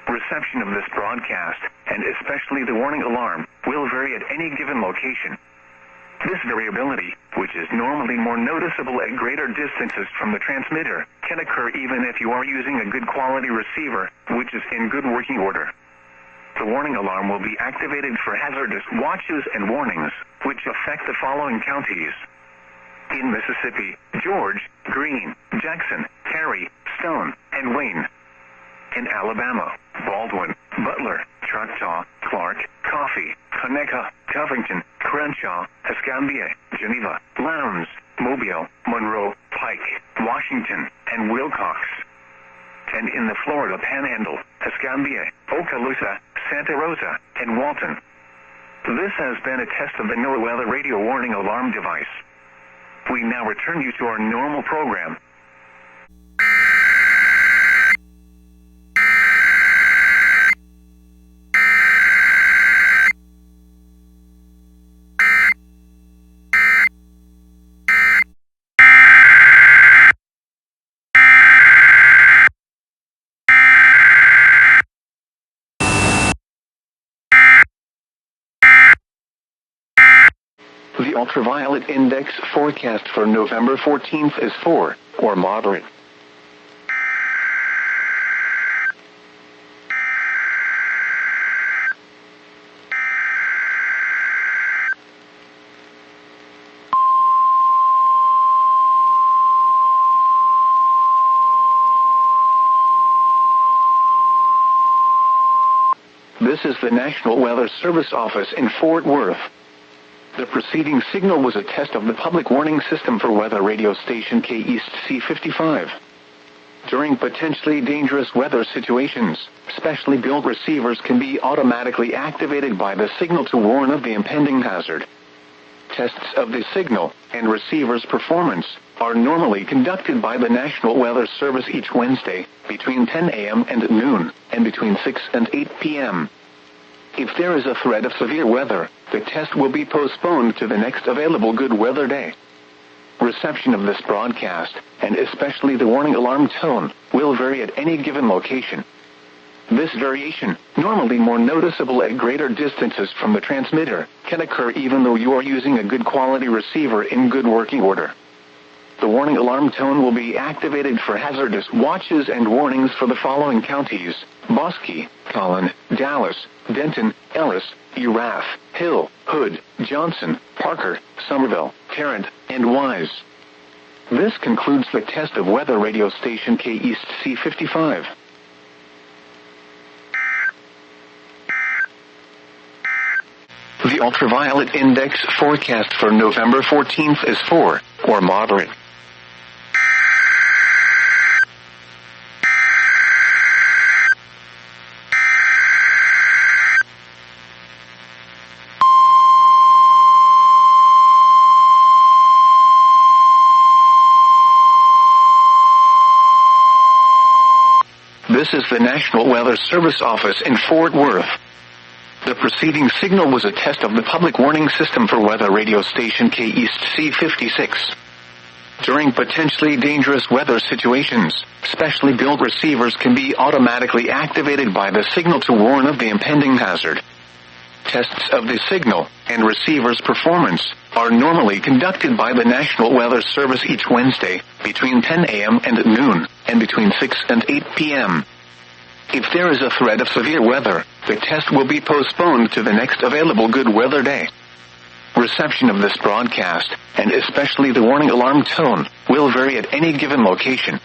Reception of this broadcast, and especially the warning alarm, will vary at any given location. This variability, which is normally more noticeable at greater distances from the transmitter, can occur even if you are using a good quality receiver, which is in good working order. The warning alarm will be activated for hazardous watches and warnings, which affect the following counties. In Mississippi, George, Greene, Jackson, Terry, Stone, and Wayne. In Alabama, Baldwin, Butler, Choctaw, Clark, Coffee, Conecuh, Covington, Crenshaw, Escambia, Geneva, Lowndes, Mobile, Monroe, Pike, Washington, and Wilcox. And in the Florida Panhandle, Escambia, Okaloosa, Santa Rosa, and Walton. This has been a test of the NOAA Weather Radio Warning Alarm device. We now return you to our normal program. The ultraviolet index forecast for November 14th is 4, or moderate. This is the National Weather Service office in Fort Worth. The preceding signal was a test of the public warning system for weather radio station K-East C55. During potentially dangerous weather situations, specially built receivers can be automatically activated by the signal to warn of the impending hazard. Tests of the signal and receiver's performance are normally conducted by the National Weather Service each Wednesday between 10 a.m. and noon, and between 6 and 8 p.m. If there is a threat of severe weather, the test will be postponed to the next available good weather day. Reception of this broadcast, and especially the warning alarm tone, will vary at any given location. This variation, normally more noticeable at greater distances from the transmitter, can occur even though you are using a good quality receiver in good working order. The warning alarm tone will be activated for hazardous watches and warnings for the following counties: Bosque, Collin, Dallas, Denton, Ellis, Erath, Hill, Hood, Johnson, Parker, Somerville, Tarrant, and Wise. This concludes the test of weather radio station K-East C55. The ultraviolet index forecast for November 14th is 4, or moderate. This is the National Weather Service office in Fort Worth. The preceding signal was a test of the public warning system for weather radio station K-East C56. During potentially dangerous weather situations, specially built receivers can be automatically activated by the signal to warn of the impending hazard. Tests of the signal and receiver's performance are normally conducted by the National Weather Service each Wednesday between 10 a.m. and noon, and between 6 and 8 p.m. If there is a threat of severe weather, the test will be postponed to the next available good weather day. Reception of this broadcast, and especially the warning alarm tone, will vary at any given location.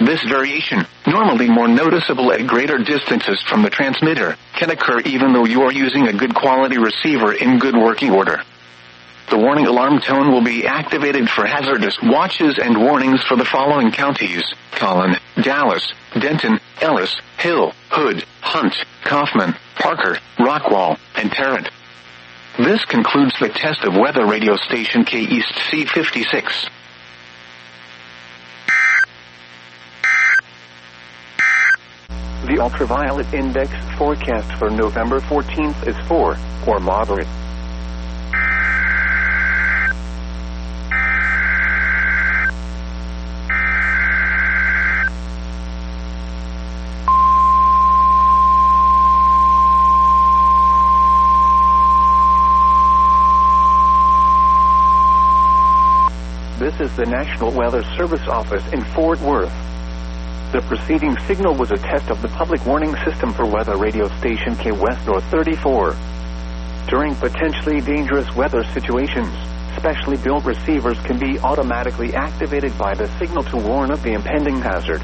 This variation, normally more noticeable at greater distances from the transmitter, can occur even though you are using a good quality receiver in good working order. The warning alarm tone will be activated for hazardous watches and warnings for the following counties: Collin, Dallas, Denton, Ellis, Hill, Hood, Hunt, Kaufman, Parker, Rockwall, and Tarrant. This concludes the test of weather radio station K-East C56. The ultraviolet index forecast for November 14th is 4, or moderate. National Weather Service office in Fort Worth. The preceding signal was a test of the public warning system for weather radio station K West North 34. During potentially dangerous weather situations, specially built receivers can be automatically activated by the signal to warn of the impending hazard.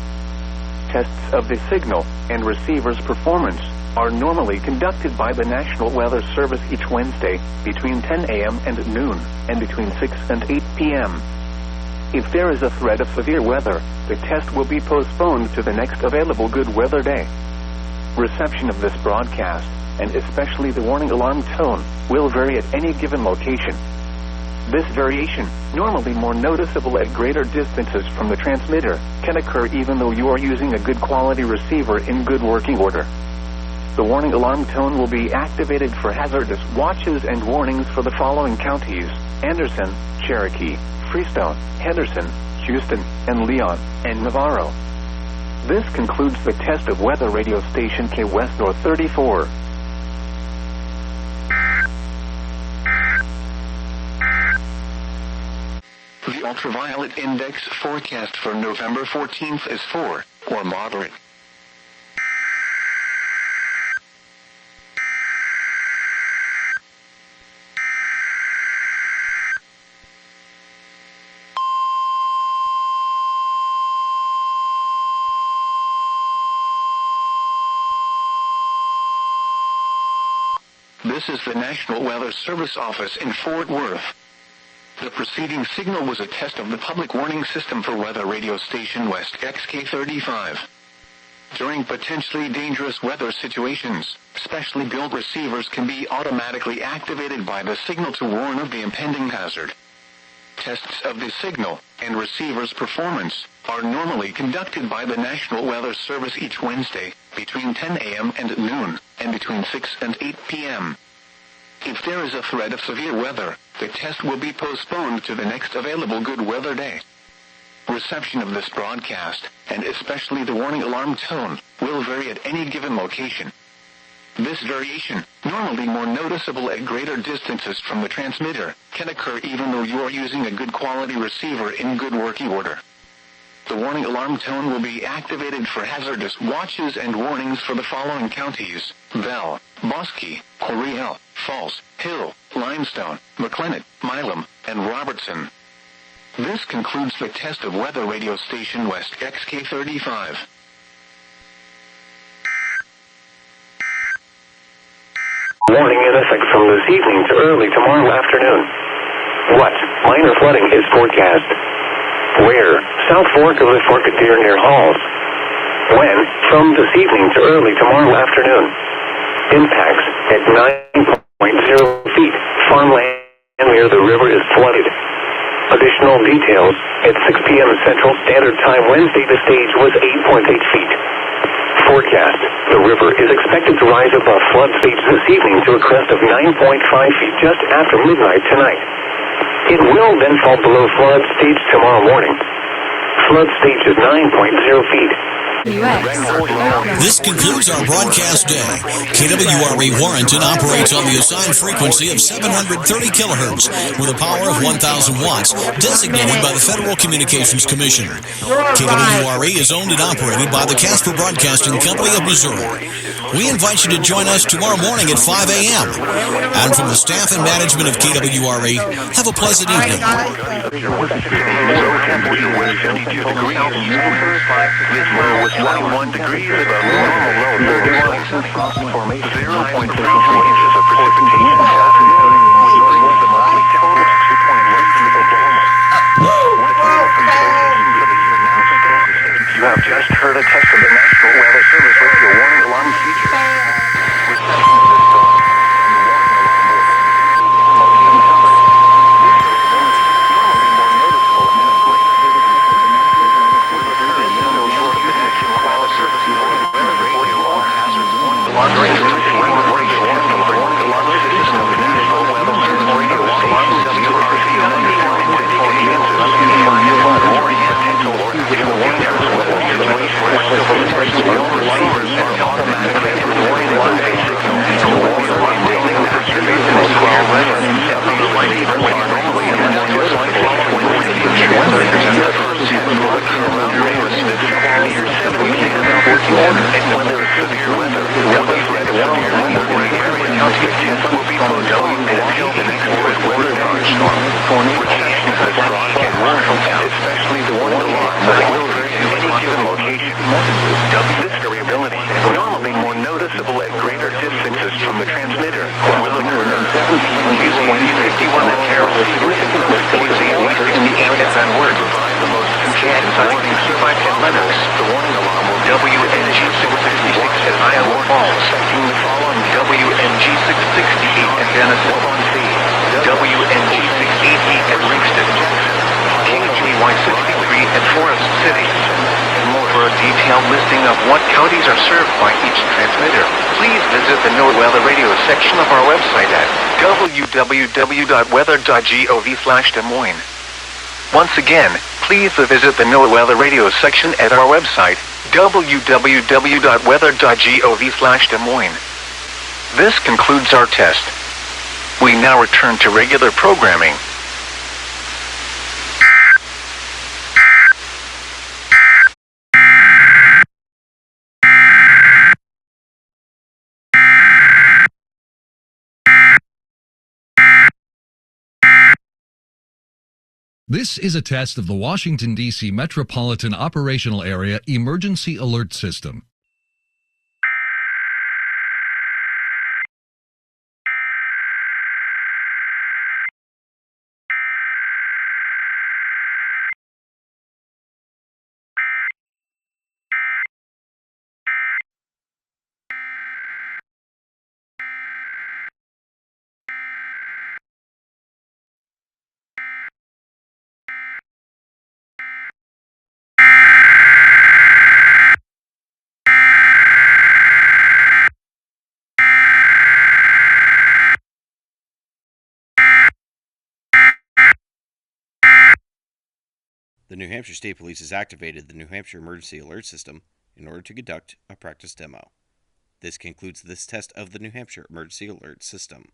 Tests of the signal and receiver's performance are normally conducted by the National Weather Service each Wednesday between 10 a.m. and noon and between 6 and 8 p.m. If there is a threat of severe weather, the test will be postponed to the next available good weather day. Reception of this broadcast, and especially the warning alarm tone, will vary at any given location. This variation, normally more noticeable at greater distances from the transmitter, can occur even though you are using a good quality receiver in good working order. The warning alarm tone will be activated for hazardous watches and warnings for the following counties: Anderson, Cherokee, Freestone, Henderson, Houston, and Leon, and Navarro. This concludes the test of weather radio station K West North 34. The ultraviolet index forecast for November 14th is 4, or moderate. This is the National Weather Service office in Fort Worth. The preceding signal was a test of the public warning system for weather radio station West XK35. During potentially dangerous weather situations, specially built receivers can be automatically activated by the signal to warn of the impending hazard. Tests of the signal and receiver's performance are normally conducted by the National Weather Service each Wednesday between 10 a.m. and noon and between 6 and 8 p.m. If there is a threat of severe weather, the test will be postponed to the next available good weather day. Reception of this broadcast, and especially the warning alarm tone, will vary at any given location. This variation, normally more noticeable at greater distances from the transmitter, can occur even though you are using a good quality receiver in good working order. The warning alarm tone will be activated for hazardous watches and warnings for the following counties: Bell, Bosque, Coryell, Falls, Hill, Limestone, McLennan, Milam, and Robertson. This concludes the test of weather radio station West XK35. Warning in effect from this evening to early tomorrow afternoon. What? Minor flooding is forecast. Where? South Fork of the Forkadere near Halls. When? From this evening to early tomorrow afternoon. Impacts at 9.0 feet. Farmland near the river is flooded. Additional details: at 6 p.m. Central Standard Time Wednesday, the stage was 8.8 feet. Forecast: the river is expected to rise above flood stage this evening to a crest of 9.5 feet just after midnight tonight. It will then fall below flood stage tomorrow morning. Flood stage is 9.0 feet. This concludes our broadcast day. KWRE Warrenton operates on the assigned frequency of 730 kilohertz with a power of 1,000 watts, designated by the Federal Communications Commission. KWRE is owned and operated by the Casper Broadcasting Company of Missouri. We invite you to join us tomorrow morning at 5 a.m. And from the staff and management of KWRE, have a pleasant evening. This low was 21 degrees above normal low 0.3 inches of precipitation. The monthly total to 2.1 in Oklahoma. You have just heard a test of the National Weather Service radio warning alarm feature. Reception of this song. Automatically warning line signal. especially the one alarm that will vary at any given location. This variability will be more noticeable at greater distances from the transmitter. Will occur at 7:51 and carefully significant latency in the area than word. The most congested warning by 10 letters. The warning alarm will WNG 666 at Iowa Falls, affecting the following WNG 668 at Denison, WNG 680 at Ringston, KGY 63 at Forest City. For a detailed listing of what counties are served by each transmitter, please visit the NOAA Weather Radio section of our website at www.weather.gov/Des Moines. Once again, please visit the NOAA Weather Radio section at our website, www.weather.gov/Des Moines. This concludes our test. We now return to regular programming. This is a test of the Washington, D.C. Metropolitan Operational Area Emergency Alert System. The New Hampshire State Police has activated the New Hampshire Emergency Alert System in order to conduct a practice demo. This concludes this test of the New Hampshire Emergency Alert System.